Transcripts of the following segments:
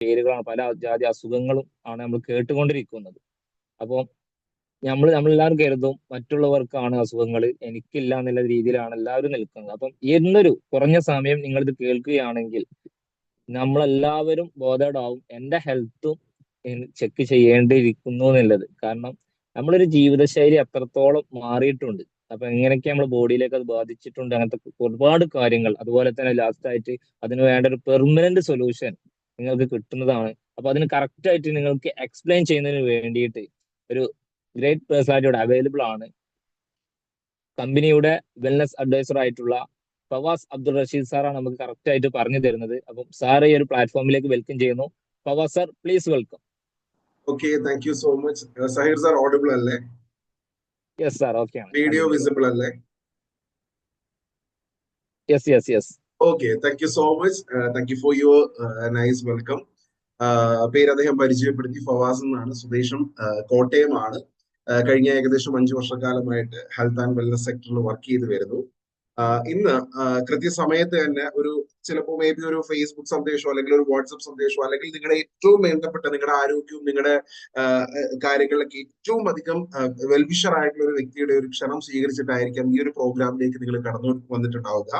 പേരുകളാണ്, പല ജാതി അസുഖങ്ങളും ആണ് നമ്മൾ കേട്ടുകൊണ്ടിരിക്കുന്നത്. അപ്പോൾ നമ്മളെല്ലാവരും കരുതും മറ്റുള്ളവർക്കാണ് അസുഖങ്ങൾ, എനിക്കില്ല എന്നുള്ള രീതിയിലാണ് എല്ലാവരും നിൽക്കുന്നത്. അപ്പം എന്നൊരു കുറഞ്ഞ സമയം നിങ്ങൾ ഇത് കേൾക്കുകയാണെങ്കിൽ നമ്മളെല്ലാവരും ബോധേഡാവും എന്റെ ഹെൽത്തും ചെക്ക് ചെയ്യേണ്ടിയിരിക്കുന്നു എന്നുള്ളത്. കാരണം നമ്മളൊരു ജീവിതശൈലി അത്രത്തോളം മാറിയിട്ടുണ്ട്. അപ്പൊ എങ്ങനെയൊക്കെ നമ്മുടെ ബോഡിയിലേക്ക് അത് ബാധിച്ചിട്ടുണ്ട്, അങ്ങനത്തെ ഒരുപാട് കാര്യങ്ങൾ. അതുപോലെ തന്നെ ലാസ്റ്റ് ആയിട്ട് അതിന് വേണ്ട ഒരു പെർമനന്റ് സൊല്യൂഷൻ നിങ്ങൾക്ക് കിട്ടുന്നതാണ്. അപ്പൊ അതിന് കറക്റ്റ് ആയിട്ട് നിങ്ങൾക്ക് എക്സ്പ്ലെയിൻ ചെയ്യുന്നതിന് വേണ്ടിയിട്ട് ഒരു ഗ്രേറ്റ് പേഴ്സണാലിറ്റി ഇവിടെ അവൈലബിൾ ആണ്. കമ്പനിയുടെ വെൽനസ് അഡ്വൈസർ ആയിട്ടുള്ള ഫവാസ് അബ്ദുൾ റഷീദ് സാറാണ് നമുക്ക് കറക്റ്റ് ആയിട്ട് പറഞ്ഞു തരുന്നത്. അപ്പം സാർ ഈ ഒരു പ്ലാറ്റ്ഫോമിലേക്ക് വെൽക്കം ചെയ്യുന്നു. Fawaz sir, please welcome. Okay, thank you so much. Zaheer sir audible അല്ലേ? യെസ് സാർ, ഓക്കെ ആണ്. വീഡിയോ വിസിബിൾ അല്ലേ? Yes yes yes. Okay, thank you so much. Thank you for your nice welcome. പേര് അദ്ദേഹം പരിചയപ്പെടുത്തി, ഫവാസ് എന്നാണ്. സ്വദേശം കോട്ടയമാണ്. കഴിഞ്ഞ ഏകദേശം 5 വർഷക്കാലമായിട്ട് ഹെൽത്ത് ആൻഡ് വെൽനസ് സെക്ടറിൽ വർക്ക് ചെയ്ത് വരുന്നു. ഇന്ന് കൃത്യസമയത്ത് തന്നെ ചിലപ്പോൾ മേ ബി ഒരു ഫേസ്ബുക്ക് സന്ദേശമോ അല്ലെങ്കിൽ ഒരു വാട്സപ്പ് സന്ദേശമോ അല്ലെങ്കിൽ നിങ്ങളുടെ ഏറ്റവും വേണ്ടപ്പെട്ട നിങ്ങളുടെ ആരോഗ്യവും നിങ്ങളുടെ കാര്യങ്ങളിലൊക്കെ ഏറ്റവും അധികം വെൽവിഷർ ആയിട്ടുള്ള ഒരു വ്യക്തിയുടെ ഒരു ക്ഷണം സ്വീകരിച്ചിട്ടായിരിക്കാം ഈ ഒരു പ്രോഗ്രാമിലേക്ക് നിങ്ങൾ കടന്നു വന്നിട്ടുണ്ടാവുക.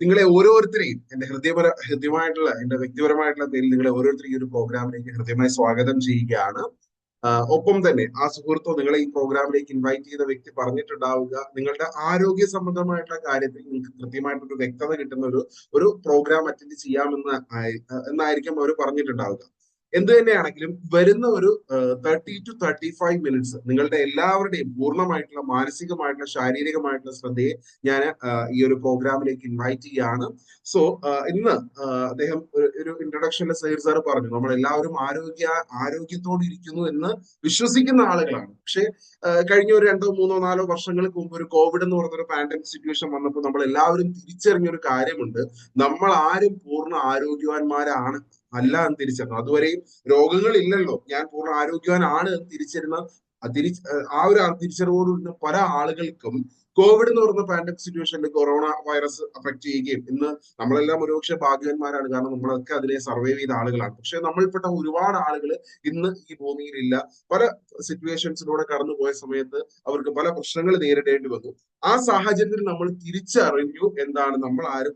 നിങ്ങളെ ഓരോരുത്തരെയും എന്റെ ഹൃദ്യമായിട്ടുള്ള എന്റെ വ്യക്തിപരമായിട്ടുള്ള പേരിൽ നിങ്ങളെ ഓരോരുത്തരെയും ഈ ഒരു പ്രോഗ്രാമിലേക്ക് ഹൃദ്യമായി സ്വാഗതം ചെയ്യുകയാണ്. ഒപ്പം തന്നെ ആ സുഹൃത്തോ നിങ്ങളെ ഈ പ്രോഗ്രാമിലേക്ക് ഇൻവൈറ്റ് ചെയ്ത വ്യക്തി പറഞ്ഞിട്ടുണ്ടാവുക, നിങ്ങളുടെ ആരോഗ്യ സംബന്ധമായിട്ടുള്ള കാര്യത്തിൽ നിങ്ങൾക്ക് കൃത്യമായിട്ടൊരു വ്യക്തത കിട്ടുന്ന ഒരു പ്രോഗ്രാം അറ്റൻഡ് എന്നായിരിക്കും അവർ പറഞ്ഞിട്ടുണ്ടാവുക. എന്ത് തന്നെയാണെങ്കിലും വരുന്ന ഒരു 30 to 35 മിനിറ്റ്സ് നിങ്ങളുടെ എല്ലാവരുടെയും പൂർണ്ണമായിട്ടുള്ള മാനസികമായിട്ടുള്ള ശാരീരികമായിട്ടുള്ള ശ്രദ്ധയെ ഞാൻ ഈ ഒരു പ്രോഗ്രാമിലേക്ക് ഇൻവൈറ്റ് ചെയ്യുകയാണ്. സോ ഇന്ന് അദ്ദേഹം ഒരു ഇൻട്രൊഡക്ഷനിൽ സഹീർ സാർ പറഞ്ഞു, നമ്മളെല്ലാവരും ആരോഗ്യത്തോടെ ഇരിക്കുന്നു എന്ന് വിശ്വസിക്കുന്ന ആളുകളാണ്. പക്ഷെ കഴിഞ്ഞ ഒരു 2, 3, 4 വർഷങ്ങൾക്ക് മുമ്പ് ഒരു കോവിഡ് എന്ന് പറഞ്ഞൊരു പാൻഡമിക് സിറ്റുവേഷൻ വന്നപ്പോൾ നമ്മൾ എല്ലാവരും തിരിച്ചറിഞ്ഞൊരു കാര്യമുണ്ട്, നമ്മൾ ആരും പൂർണ്ണ ആരോഗ്യവാന്മാരാണ് അല്ല എന്ന് തിരിച്ചറിഞ്ഞു. അതുവരെയും രോഗങ്ങളില്ലല്ലോ, ഞാൻ പൂർണ്ണ ആരോഗ്യവാനാണ് എന്ന് ആ ഒരു തിരിച്ചറിവോടുകൂടി പല ആളുകൾക്കും കോവിഡ് എന്ന് പറയുന്ന പാൻഡമിക് സിറ്റുവേഷനിൽ കൊറോണ വൈറസ് അഫക്ട് ചെയ്യുകയും, ഇന്ന് നമ്മളെല്ലാം ഒരുപക്ഷെ ഭാഗ്യവാന്മാരാണ്, കാരണം നമ്മളൊക്കെ അതിനെ സർവൈവ് ചെയ്ത ആളുകളാണ്. പക്ഷെ നമ്മൾപ്പെട്ട ഒരുപാട് ആളുകൾ ഇന്ന് ഈ ഭൂമിയിലില്ല. പല സിറ്റുവേഷൻസിലൂടെ കടന്നുപോയ സമയത്ത് അവർക്ക് പല പ്രശ്നങ്ങൾ നേരിടേണ്ടി വന്നു. ആ സാഹചര്യത്തിൽ നമ്മൾ തിരിച്ചറിഞ്ഞു എന്താണ്, നമ്മൾ ആരും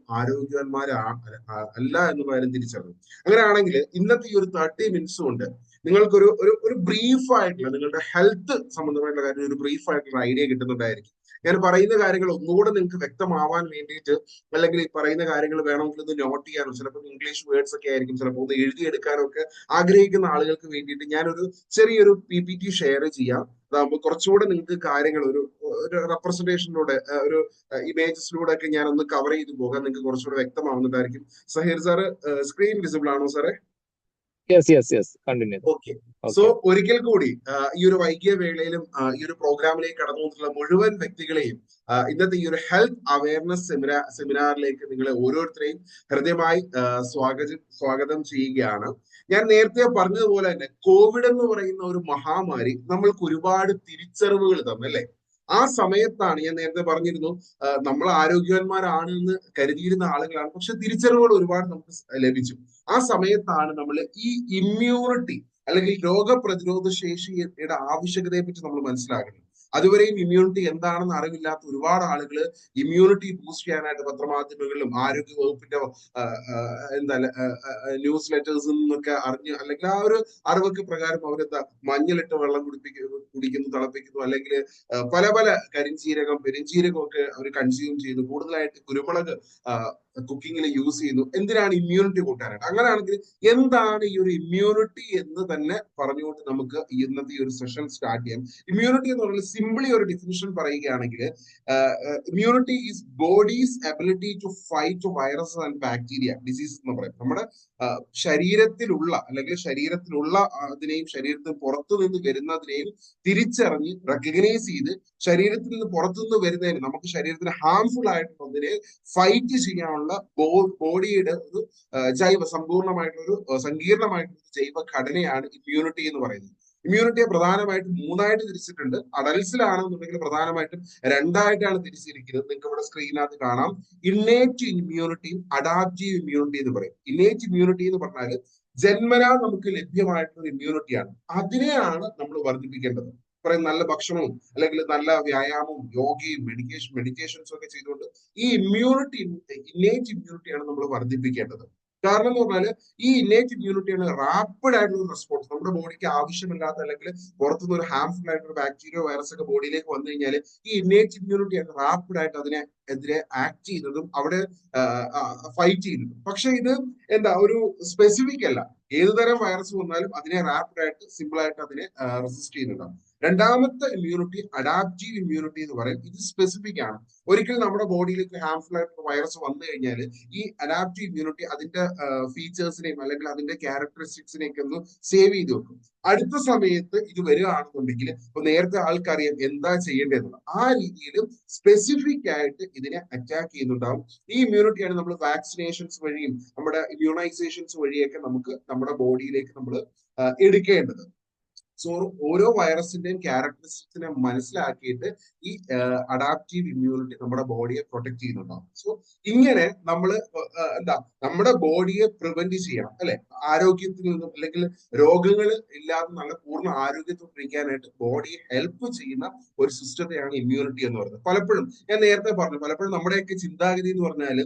അല്ല എന്നുള്ള കാര്യം തിരിച്ചറിഞ്ഞു. അങ്ങനെയാണെങ്കിൽ ഇന്നത്തെ ഈ ഒരു 30 മിനിറ്റ്സ് കൊണ്ട് നിങ്ങൾക്കൊരു ഒരു ബ്രീഫ് ആയിട്ടുള്ള നിങ്ങളുടെ ഹെൽത്ത് സംബന്ധമായിട്ടുള്ള കാര്യം ഒരു ബ്രീഫ് ആയിട്ടുള്ള ഐഡിയ കിട്ടുന്നുണ്ടായിരിക്കും. ഞാൻ പറയുന്ന കാര്യങ്ങൾ ഒന്നുകൂടെ നിങ്ങൾക്ക് വ്യക്തമാവാൻ വേണ്ടിയിട്ട്, അല്ലെങ്കിൽ ഈ പറയുന്ന കാര്യങ്ങൾ വേണമെങ്കിൽ ഒന്ന് നോട്ട് ചെയ്യാനോ, ചിലപ്പോൾ ഇംഗ്ലീഷ് വേർഡ്സ് ഒക്കെ ആയിരിക്കും, ചിലപ്പോൾ ഒന്ന് എഴുതിയെടുക്കാനോ ഒക്കെ ആഗ്രഹിക്കുന്ന ആളുകൾക്ക് വേണ്ടിയിട്ട് ഞാനൊരു ചെറിയൊരു PPT ഷെയർ ചെയ്യാം. അതാകുമ്പോൾ കുറച്ചുകൂടെ നിങ്ങൾക്ക് കാര്യങ്ങൾ ഒരു റെപ്രസെന്റേഷനിലൂടെ, ഒരു ഇമേജസിലൂടെ ഒക്കെ ഞാൻ ഒന്ന് കവർ ചെയ്ത് പോകാൻ നിങ്ങൾക്ക് കുറച്ചുകൂടെ വ്യക്തമാവുന്നതായിരിക്കും. സഹീർ സാറ് സ്ക്രീൻ വിസിബിൾ ആണോ സാറേ? ഓക്കെ. സോ ഒരിക്കൽ കൂടി ഈ ഒരു വൈകിയ വേളയിലും ഈ ഒരു പ്രോഗ്രാമിലേക്ക് കടന്നു വന്നിട്ടുള്ള മുഴുവൻ വ്യക്തികളെയും ഇന്നത്തെ ഈ ഒരു ഹെൽത്ത് അവയർനെസ് സെമിനാറിലേക്ക് നിങ്ങളെ ഓരോരുത്തരെയും ഹൃദ്യമായി സ്വാഗതം ചെയ്യുകയാണ്. ഞാൻ നേരത്തെ പറഞ്ഞതുപോലെ തന്നെ കോവിഡ് എന്ന് പറയുന്ന ഒരു മഹാമാരി നമ്മൾക്ക് ഒരുപാട് തിരിച്ചറിവുകൾ തന്നല്ലേ. ആ സമയത്താണ് ഞാൻ നേരത്തെ പറഞ്ഞിരുന്നു, നമ്മൾ ആരോഗ്യവാന്മാരാണ് എന്ന് കരുതിയിരുന്ന ആളുകളാണ്, പക്ഷെ തിരിച്ചറിവുകൾ ഒരുപാട് നമുക്ക് ലഭിച്ചു. ആ സമയത്താണ് നമ്മൾ ഈ ഇമ്മ്യൂണിറ്റി അല്ലെങ്കിൽ രോഗപ്രതിരോധ ശേഷിയുടെ ആവശ്യകതയെ പറ്റി നമ്മൾ മനസ്സിലാക്കുന്നത്. അതുവരെയും ഇമ്മ്യൂണിറ്റി എന്താണെന്ന് അറിവില്ലാത്ത ഒരുപാട് ആളുകൾ ഇമ്മ്യൂണിറ്റി ബൂസ്റ്റ് ചെയ്യാനായിട്ട് പത്രമാധ്യമങ്ങളിലും ആരോഗ്യ വകുപ്പിന്റെ ന്യൂസ് ലെറ്റേഴ്സിൽ നിന്നൊക്കെ അറിഞ്ഞ്, അല്ലെങ്കിൽ ആ ഒരു അറിവൊക്കെ പ്രകാരം അവരെന്താ മഞ്ഞളിട്ട് വെള്ളം കുടിക്കുന്നു, തിളപ്പിക്കുന്നു, അല്ലെങ്കിൽ പല പല കരിഞ്ജീരകം പെരുംജീരകം ഒക്കെ അവർ കൺസ്യൂം ചെയ്തു, കൂടുതലായിട്ട് കുരുമുളക് കുക്കിങ്ങിൽ യൂസ് ചെയ്യുന്നു. എന്തിനാണ്? ഇമ്മ്യൂണിറ്റി കൂട്ടാനായിട്ട്. അങ്ങനെയാണെങ്കിൽ എന്താണ് ഈ ഒരു ഇമ്മ്യൂണിറ്റി എന്ന് തന്നെ പറഞ്ഞുകൊണ്ട് നമുക്ക് ഇന്നത്തെ ഈ ഒരു സെഷൻ സ്റ്റാർട്ട് ചെയ്യാം. ഇമ്മ്യൂണിറ്റി എന്ന് പറയുന്നത് സിംപിളി ഒരു ഡെഫിനിഷൻ പറയുകയാണെങ്കിൽ, immunity is body's ability to fight virus and bacteria diseases എന്ന് പറയും. നമ്മുടെ ശരീരത്തിലുള്ള അതിനെയും ശരീരത്തിന് പുറത്തു നിന്ന് വരുന്നതിനെയും തിരിച്ചറിഞ്ഞ് റെക്കഗ്നൈസ് ചെയ്ത് ശരീരത്തിൽ നിന്ന് പുറത്തുനിന്ന് വരുന്നതിന്, നമുക്ക് ശരീരത്തിന് ഹാംഫുൾ ആയിട്ടുള്ളതിനെ ഫൈറ്റ് ചെയ്യാനുള്ള ബോഡിയുടെ ഒരു സങ്കീർണമായിട്ടുള്ള ജൈവ ഘടനയാണ് ഇമ്മ്യൂണിറ്റി എന്ന് പറയുന്നത്. ഇമ്മ്യൂണിറ്റിയെ പ്രധാനമായിട്ടും മൂന്നായിട്ട് തിരിച്ചിട്ടുണ്ട്. അഡൽസിലാണെന്നുണ്ടെങ്കിൽ പ്രധാനമായിട്ടും രണ്ടായിട്ടാണ് തിരിച്ചിരിക്കുന്നത്. നിങ്ങൾക്ക് ഇവിടെ സ്ക്രീനകത്ത് കാണാം. ഇന്നേറ്റ് ഇമ്മ്യൂണിറ്റിയും അഡാപ്റ്റീവ് ഇമ്മ്യൂണിറ്റി എന്ന് പറയും. ഇന്നേറ്റ് ഇമ്മ്യൂണിറ്റി എന്ന് പറഞ്ഞാൽ ജന്മനാ നമുക്ക് ലഭ്യമായിട്ടുള്ള ഇമ്മ്യൂണിറ്റിയാണ്. അതിനെയാണ് നമ്മൾ വർദ്ധിപ്പിക്കേണ്ടത്. പറയും നല്ല ഭക്ഷണവും അല്ലെങ്കിൽ നല്ല വ്യായാമവും യോഗയും മെഡിറ്റേഷൻസും ഒക്കെ ചെയ്തുകൊണ്ട് ഈ ഇന്നേറ്റ് ഇമ്മ്യൂണിറ്റിയാണ് നമ്മൾ വർദ്ധിപ്പിക്കേണ്ടത്. കാരണം എന്ന് പറഞ്ഞാൽ ഈ ഇന്നേറ്റ് ഇമ്മ്യൂണിറ്റിയാണ് റാപ്പിഡ് ആയിട്ടുള്ള റെസ്പോൺസ്. നമ്മുടെ ബോഡിക്ക് ആവശ്യമില്ലാത്ത അല്ലെങ്കിൽ പുറത്തുനിന്ന് ഒരു ഹാംഫുൾ ആയിട്ടുള്ള ബാക്ടീരിയ വൈറസ് ഒക്കെ ബോഡിയിലേക്ക് വന്നു കഴിഞ്ഞാൽ ഈ ഇന്നേറ്റ് ഇമ്മ്യൂണിറ്റിയാണ് റാപ്പിഡ് ആയിട്ട് അതിനെതിരെ ആക്ട് ചെയ്യുന്നതും അവിടെ ഫൈറ്റ് ചെയ്യുന്നതും. പക്ഷെ ഇത് എന്താ ഒരു സ്പെസിഫിക് അല്ല. ഏതുതരം വൈറസ് വന്നാലും അതിനെ റാപ്പിഡ് ആയിട്ട് സിമ്പിൾ ആയിട്ട് അതിനെ റെസിസ്റ്റ് ചെയ്യുന്നുണ്ടാവും. രണ്ടാമത്തെ ഇമ്മ്യൂണിറ്റി അഡാപ്റ്റീവ് ഇമ്മ്യൂണിറ്റി എന്ന് പറയും. ഇത് സ്പെസിഫിക് ആണ്. ഒരിക്കലും നമ്മുടെ ബോഡിയിലേക്ക് ഹാംഫുൾ ആയിട്ടുള്ള വൈറസ് വന്നു കഴിഞ്ഞാൽ ഈ അഡാപ്റ്റീവ് ഇമ്മ്യൂണിറ്റി അതിന്റെ ഫീച്ചേഴ്സിനെയും അല്ലെങ്കിൽ അതിന്റെ ക്യാരക്ടറിസ്റ്റിക്സിനെയൊക്കെ ഒന്ന് സേവ് ചെയ്ത് വെക്കും. അടുത്ത സമയത്ത് ഇത് വരികയാണെന്നുണ്ടെങ്കിൽ ഇപ്പൊ നേരത്തെ ആൾക്കറിയാം എന്താ ചെയ്യേണ്ടതെന്നുള്ളത്. ആ രീതിയിൽ സ്പെസിഫിക് ആയിട്ട് ഇതിനെ അറ്റാക്ക് ചെയ്യുന്നുണ്ടാവും. ഈ ഇമ്മ്യൂണിറ്റിയാണ് നമ്മൾ വാക്സിനേഷൻസ് വഴിയും നമ്മുടെ ഇമ്മ്യൂണൈസേഷൻസ് വഴിയൊക്കെ നമുക്ക് നമ്മുടെ ബോഡിയിലേക്ക് നമ്മൾ എടുക്കേണ്ടത്. സോ ഓരോ വൈറസിന്റെയും ക്യാരക്ടറിസ്റ്റിക്സിനെ മനസ്സിലാക്കിയിട്ട് ഈ അഡാപ്റ്റീവ് ഇമ്മ്യൂണിറ്റി നമ്മുടെ ബോഡിയെ പ്രൊട്ടക്ട് ചെയ്യുന്നുണ്ടാവും. സോ ഇങ്ങനെ നമ്മൾ എന്താ നമ്മുടെ ബോഡിയെ പ്രിവെന്റ് ചെയ്യണം അല്ലെ, ആരോഗ്യത്തിൽ നിന്നും അല്ലെങ്കിൽ രോഗങ്ങൾ ഇല്ലാതെ നല്ല പൂർണ്ണ ആരോഗ്യത്തോടിരിക്കാനായിട്ട് ബോഡിയെ ഹെൽപ്പ് ചെയ്യുന്ന ഒരു സിസ്റ്റത്തെയാണ് ഇമ്മ്യൂണിറ്റി എന്ന് പറയുന്നത്. പലപ്പോഴും ഞാൻ നേരത്തെ പറഞ്ഞു, പലപ്പോഴും നമ്മുടെയൊക്കെ ചിന്താഗതി എന്ന് പറഞ്ഞാൽ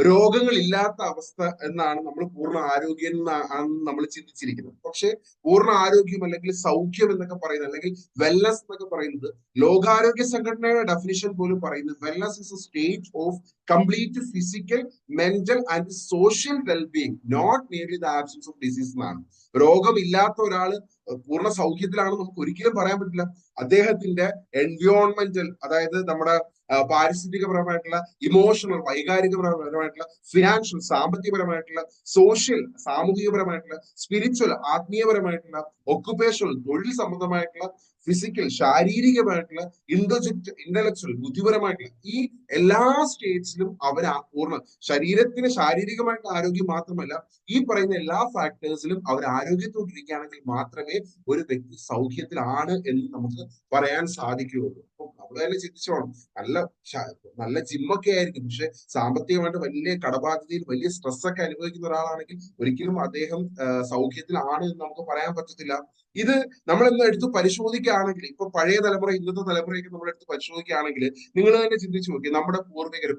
രോഗങ്ങൾ ഇല്ലാത്ത അവസ്ഥ എന്നാണ് നമ്മൾ പൂർണ്ണ ആരോഗ്യം ആണെന്ന് നമ്മൾ ചിന്തിച്ചിരിക്കുന്നത്. പക്ഷെ പൂർണ്ണ ആരോഗ്യം അല്ലെങ്കിൽ സൗഖ്യം എന്നൊക്കെ പറയുന്നത് അല്ലെങ്കിൽ വെൽനസ് എന്നൊക്കെ പറയുന്നത് ലോകാരോഗ്യ സംഘടനയുടെ ഡെഫിനിഷൻ പോലും പറയുന്നത് wellness is a state of complete physical, mental and social wellbeing, not merely the absence of disease എന്നാണ്. രോഗമില്ലാത്ത ഒരാള് പൂർണ്ണ സൗഖ്യത്തിലാണെന്ന് നമുക്ക് ഒരിക്കലും പറയാൻ പറ്റില്ല. അദ്ദേഹത്തിന്റെ എൻവയോൺമെന്റൽ, അതായത് നമ്മുടെ പാരിസ്ഥിതികപരമായിട്ടുള്ള, ഇമോഷണൽ വൈകാരികപരമായിട്ടുള്ള, ഫിനാൻഷ്യൽ സാമ്പത്തികപരമായിട്ടുള്ള, സോഷ്യൽ സാമൂഹികപരമായിട്ടുള്ള, സ്പിരിച്വൽ ആത്മീയപരമായിട്ടുള്ള, ഒക്കുപേഷണൽ തൊഴിൽ സംബന്ധമായിട്ടുള്ള, ഫിസിക്കൽ ശാരീരികമായിട്ടുള്ള, ഇന്റലക്ച്വൽ ബുദ്ധിപരമായിട്ടുള്ള ഈ എല്ലാ സ്റ്റേറ്റ്സിലും അവർ പൂർണ്ണ ശരീരത്തിന് ശാരീരികമായിട്ടുള്ള ആരോഗ്യം മാത്രമല്ല ഈ പറയുന്ന എല്ലാ ഫാക്ടേഴ്സിലും അവർ ആരോഗ്യത്തോടിരിക്കുകയാണെങ്കിൽ മാത്രമേ ഒരു വ്യക്തി സൗഖ്യത്തിലാണ് എന്ന് നമുക്ക് പറയാൻ സാധിക്കുകയുള്ളൂ. അപ്പൊ നമ്മൾ തന്നെ ചിന്തിച്ചോണം, നല്ല ജിമ്മൊക്കെ ആയിരിക്കും, പക്ഷെ സാമ്പത്തികമായിട്ട് വലിയ കടബാധ്യതയിൽ വലിയ സ്ട്രെസ് ഒക്കെ അനുഭവിക്കുന്ന ഒരാളാണെങ്കിൽ ഒരിക്കലും അദ്ദേഹം സൗഖ്യത്തിലാണ് എന്ന് നമുക്ക് പറയാൻ പറ്റത്തില്ല. ഇത് നമ്മൾ ഇന്ന് എടുത്ത് പരിശോധിക്കുകയാണെങ്കിൽ, ഇപ്പൊ പഴയ തലമുറ ഇന്നത്തെ തലമുറയൊക്കെ നമ്മൾ എടുത്ത് പരിശോധിക്കുകയാണെങ്കിൽ നിങ്ങൾ തന്നെ ചിന്തിച്ചു നോക്കി, നമ്മുടെ പൂർവികർ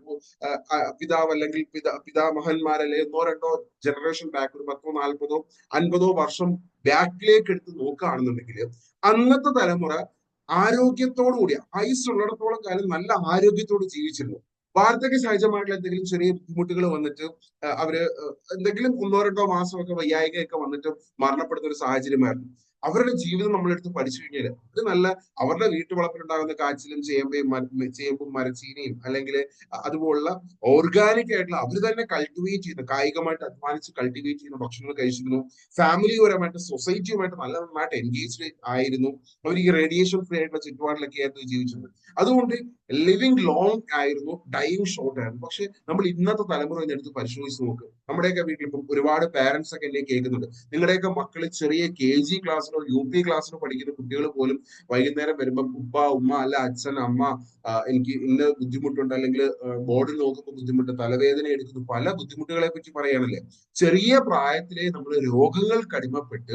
പിതാവ് അല്ലെങ്കിൽ പിതാമഹന്മാരല്ലേ ഒന്നോ രണ്ടോ ജനറേഷൻ ബാക്ക്, ഒരു 10, 40, 50 വർഷം ബാക്കിലേക്ക് എടുത്ത് നോക്കുകയാണെന്നുണ്ടെങ്കിൽ അന്നത്തെ തലമുറ ആരോഗ്യത്തോടു കൂടി ആയുസ് ഉള്ളിടത്തോളം കാലം നല്ല ആരോഗ്യത്തോട് ജീവിച്ചിരുന്നു. വാർദ്ധക്യ സഹജമായിട്ടുള്ള എന്തെങ്കിലും ചെറിയ ബുദ്ധിമുട്ടുകൾ വന്നിട്ട് അവര് എന്തെങ്കിലും 1, 2 മാസമൊക്കെ വയ്യായികയൊക്കെ വന്നിട്ട് മരണപ്പെടുന്ന ഒരു സാഹചര്യമായിരുന്നു. അവരുടെ ജീവിതം നമ്മളെടുത്ത് പഠിച്ചു കഴിഞ്ഞാൽ അവര് നല്ല അവരുടെ വീട്ടുവളപ്പിലുണ്ടാകുന്ന കാച്ചിലും ചേമ്പും മരച്ചീനിയും അല്ലെങ്കിൽ അതുപോലുള്ള ഓർഗാനിക് ആയിട്ടുള്ള അവർ തന്നെ കൾട്ടിവേറ്റ് ചെയ്യുന്ന, കായികമായിട്ട് അധ്വാനിച്ച് കൾട്ടിവേറ്റ് ചെയ്യുന്ന ഭക്ഷണങ്ങൾ കഴിച്ചിരുന്നു. ഫാമിലിപരമായിട്ട് സൊസൈറ്റിയുമായിട്ട് നന്നായിട്ട് എൻഗേജ്ഡ് ആയിരുന്നു. അവർ ഈ റേഡിയേഷൻ ഫ്രീ ആയിട്ടുള്ള ചുറ്റുപാടിലൊക്കെ ആയിരുന്നു ജീവിച്ചത്. അതുകൊണ്ട് ലിവിങ് ലോങ് ആയിരുന്നു, ഡൈയിങ് ഷോർട്ട് ആയിരുന്നു. പക്ഷെ നമ്മൾ ഇന്നത്തെ തലമുറ എടുത്ത് പരിശോധിച്ച് നോക്ക്. നമ്മുടെയൊക്കെ വീട്ടിൽ ഇപ്പം ഒരുപാട് പാരന്റ്സ് ഒക്കെ എന്നെ കേൾക്കുന്നുണ്ട്. നിങ്ങളുടെയൊക്കെ മക്കള് ചെറിയ KG ക്ലാസ്സിലോ UP ക്ലാസ്സിലോ പഠിക്കുന്ന കുട്ടികൾ പോലും വൈകുന്നേരം വരുമ്പോൾ ഉപ്പ ഉമ്മ അല്ല അച്ഛൻ അമ്മ എനിക്ക് ഇന്ന ബുദ്ധിമുട്ടുണ്ട്, അല്ലെങ്കിൽ ബോർഡിൽ നോക്കുമ്പോൾ ബുദ്ധിമുട്ട്, തലവേദന എടുക്കുന്നു, പല ബുദ്ധിമുട്ടുകളെ പറ്റി പറയാനല്ലേ. ചെറിയ പ്രായത്തിലെ നമ്മൾ രോഗങ്ങൾക്ക് അടിമപ്പെട്ട്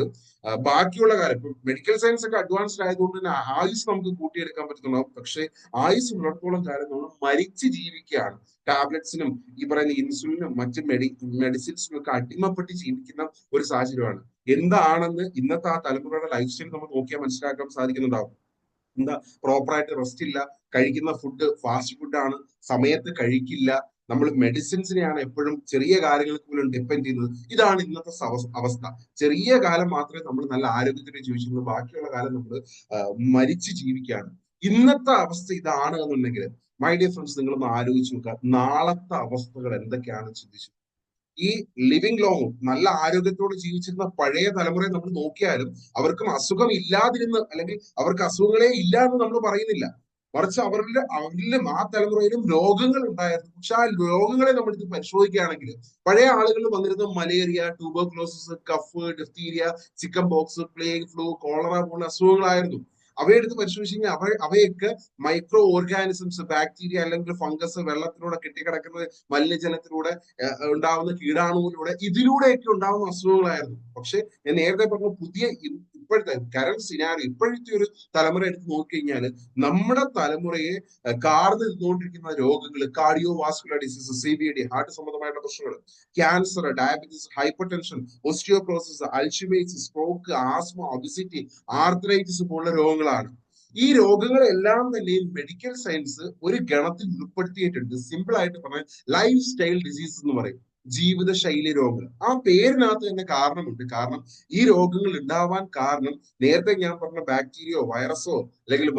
ബാക്കിയുള്ള കാലം ഇപ്പം മെഡിക്കൽ സയൻസ് ഒക്കെ അഡ്വാൻസ്ഡ് ആയതുകൊണ്ട് തന്നെ ആയുസ് നമുക്ക് കൂട്ടിയെടുക്കാൻ പറ്റുന്നുണ്ടാവും. പക്ഷെ ആയുസ് ഉള്ളിടത്തോളം കാലം നമ്മൾ മരിച്ച് ജീവിക്കുകയാണ്. ടാബ്ലറ്റ്സിനും ഈ പറയുന്ന ഇൻസുലിനും മറ്റ് മെഡിസിൻസിനും ഒക്കെ അടിമപ്പെട്ട് ജീവിക്കുന്ന ഒരു സാഹചര്യമാണ്. എന്താണെന്ന് ഇന്നത്തെ ആ തലമുറയുടെ ലൈഫ് സ്റ്റൈൽ നമ്മൾ നോക്കിയാൽ മനസ്സിലാക്കാൻ സാധിക്കുന്നുണ്ടാവും. എന്താ, പ്രോപ്പറായിട്ട് റെസ്റ്റ് ഇല്ല, കഴിക്കുന്ന ഫുഡ് ഫാസ്റ്റ് ഫുഡാണ്, സമയത്ത് കഴിക്കില്ല, നമ്മൾ മെഡിസിൻസിനെയാണ് എപ്പോഴും ചെറിയ കാര്യങ്ങൾക്ക് പോലും ഡിപ്പെൻഡ് ചെയ്യുന്നത്. ഇതാണ് ഇന്നത്തെ അവസ്ഥ. ചെറിയ കാലം മാത്രമേ നമ്മൾ നല്ല ആരോഗ്യത്തിന് ജീവിച്ചിരുന്നു, ബാക്കിയുള്ള കാലം നമ്മൾ മരിച്ചു ജീവിക്കുകയാണ്. ഇന്നത്തെ അവസ്ഥ ഇതാണ് എന്നുണ്ടെങ്കിൽ മൈ ഡിയർ ഫ്രണ്ട്സ്, നിങ്ങളൊന്ന് ആലോചിച്ച് നോക്കുക, നാളത്തെ അവസ്ഥകൾ എന്തൊക്കെയാണ് ചിന്തിച്ചു. ഈ ലിവിങ് ലോങ്ങും നല്ല ആരോഗ്യത്തോടെ ജീവിച്ചിരുന്ന പഴയ തലമുറയെ നമ്മൾ നോക്കിയാലും അവർക്കും അസുഖം ഇല്ലാതിരുന്ന് അല്ലെങ്കിൽ അവർക്ക് അസുഖങ്ങളെ ഇല്ല എന്ന് നമ്മൾ പറയുന്നില്ല. മറിച്ച് അവരിലും ആ തലമുറയിലും രോഗങ്ങൾ ഉണ്ടായിരുന്നു. പക്ഷെ ആ രോഗങ്ങളെ നമ്മൾ ഇത് പരിശോധിക്കുകയാണെങ്കിൽ പഴയ ആളുകൾ വന്നിരുന്ന malaria, tuberculosis, cough, diphtheria, chicken pox, plague, flu, cholera പോലുള്ള അസുഖങ്ങളായിരുന്നു. അവയെടുത്ത് പരിശോധിച്ച് കഴിഞ്ഞാൽ അവയൊക്കെ മൈക്രോ ഓർഗാനിസംസ്, ബാക്ടീരിയ അല്ലെങ്കിൽ ഫംഗസ്, വെള്ളത്തിലൂടെ കെട്ടിക്കിടക്കുന്ന മലിനജലത്തിലൂടെ ഉണ്ടാവുന്ന കീടാണുവിലൂടെ ഇതിലൂടെയൊക്കെ ഉണ്ടാവുന്ന അസുഖങ്ങളായിരുന്നു. പക്ഷെ ഞാൻ നേരത്തെ പറഞ്ഞ ഇപ്പോഴത്തെ കറന്റ് സിനാരി, ഇപ്പോഴത്തെ ഒരു തലമുറ എടുത്ത് നോക്കിക്കഴിഞ്ഞാൽ നമ്മുടെ തലമുറയെ കാർന്ന് നിന്നുകൊണ്ടിരിക്കുന്ന രോഗങ്ങൾ, cardio vascular disease, CVD, heart സംബന്ധമായിട്ടുള്ള പ്രശ്നങ്ങൾ, cancer, diabetes, hyper tension, osteoporosis, Alzheimer's, stroke, asthma, obesity, arthritis പോലുള്ള രോഗങ്ങളാണ്. ഈ രോഗങ്ങളെല്ലാം തന്നെ മെഡിക്കൽ സയൻസ് ഒരു ഗണത്തിൽ ഉൾപ്പെടുത്തിയിട്ടുണ്ട്. സിമ്പിൾ ആയിട്ട് പറഞ്ഞാൽ ലൈഫ് സ്റ്റൈൽ ഡിസീസ് എന്ന് പറയും, ജീവിതശൈലി രോഗങ്ങൾ. ആ പേരിനകത്ത് തന്നെ കാരണമുണ്ട്. കാരണം ഈ രോഗങ്ങൾ ഉണ്ടാവാൻ കാരണം നേരത്തെ ഞാൻ പറഞ്ഞ ബാക്ടീരിയോ, വൈറസോ, അല്ലെങ്കിൽ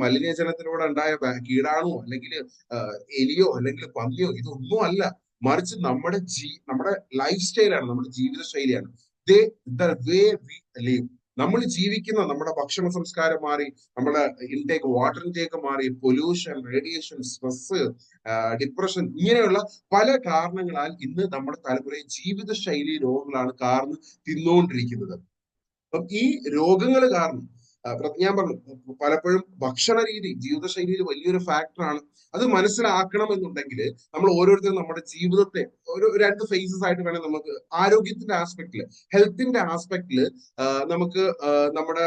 മലിനജലത്തിലൂടെ ഉണ്ടായ കീടാണോ, അല്ലെങ്കിൽ എലിയോ, അല്ലെങ്കിൽ പന്നിയോ, ഇതൊന്നും അല്ല. മറിച്ച് നമ്മുടെ ലൈഫ് സ്റ്റൈലാണ്, നമ്മുടെ ജീവിത ശൈലിയാണ്. The way we leave. നമ്മൾ ജീവിക്കുന്ന നമ്മുടെ ഭക്ഷണ സംസ്കാരം മാറി, നമ്മുടെ വാട്ടർ ഇൻടേക്ക് മാറി, പൊല്യൂഷൻ, റേഡിയേഷൻ, സ്ട്രെസ്, ഡിപ്രഷൻ, ഇങ്ങനെയുള്ള പല കാരണങ്ങളാൽ ഇന്ന് നമ്മുടെ തലമുറയെ ജീവിതശൈലി രോഗങ്ങളാണ് കാർന്ന് തിന്നുകൊണ്ടിരിക്കുന്നത്. അപ്പം ഈ രോഗങ്ങൾ കാരണം ഞാൻ പറഞ്ഞു, പലപ്പോഴും ഭക്ഷണ രീതി ജീവിതശൈലിയിൽ വലിയൊരു ഫാക്ടറാണ്. അത് മനസ്സിലാക്കണമെന്നുണ്ടെങ്കിൽ നമ്മൾ ഓരോരുത്തരും നമ്മുടെ ജീവിതത്തെ ഒരു 2 ഫേസസ് ആയിട്ട് വേണം നമുക്ക് ആരോഗ്യത്തിന്റെ ആസ്പെക്റ്റില്, ഹെൽത്തിന്റെ ആസ്പെക്റ്റില് നമുക്ക് നമ്മുടെ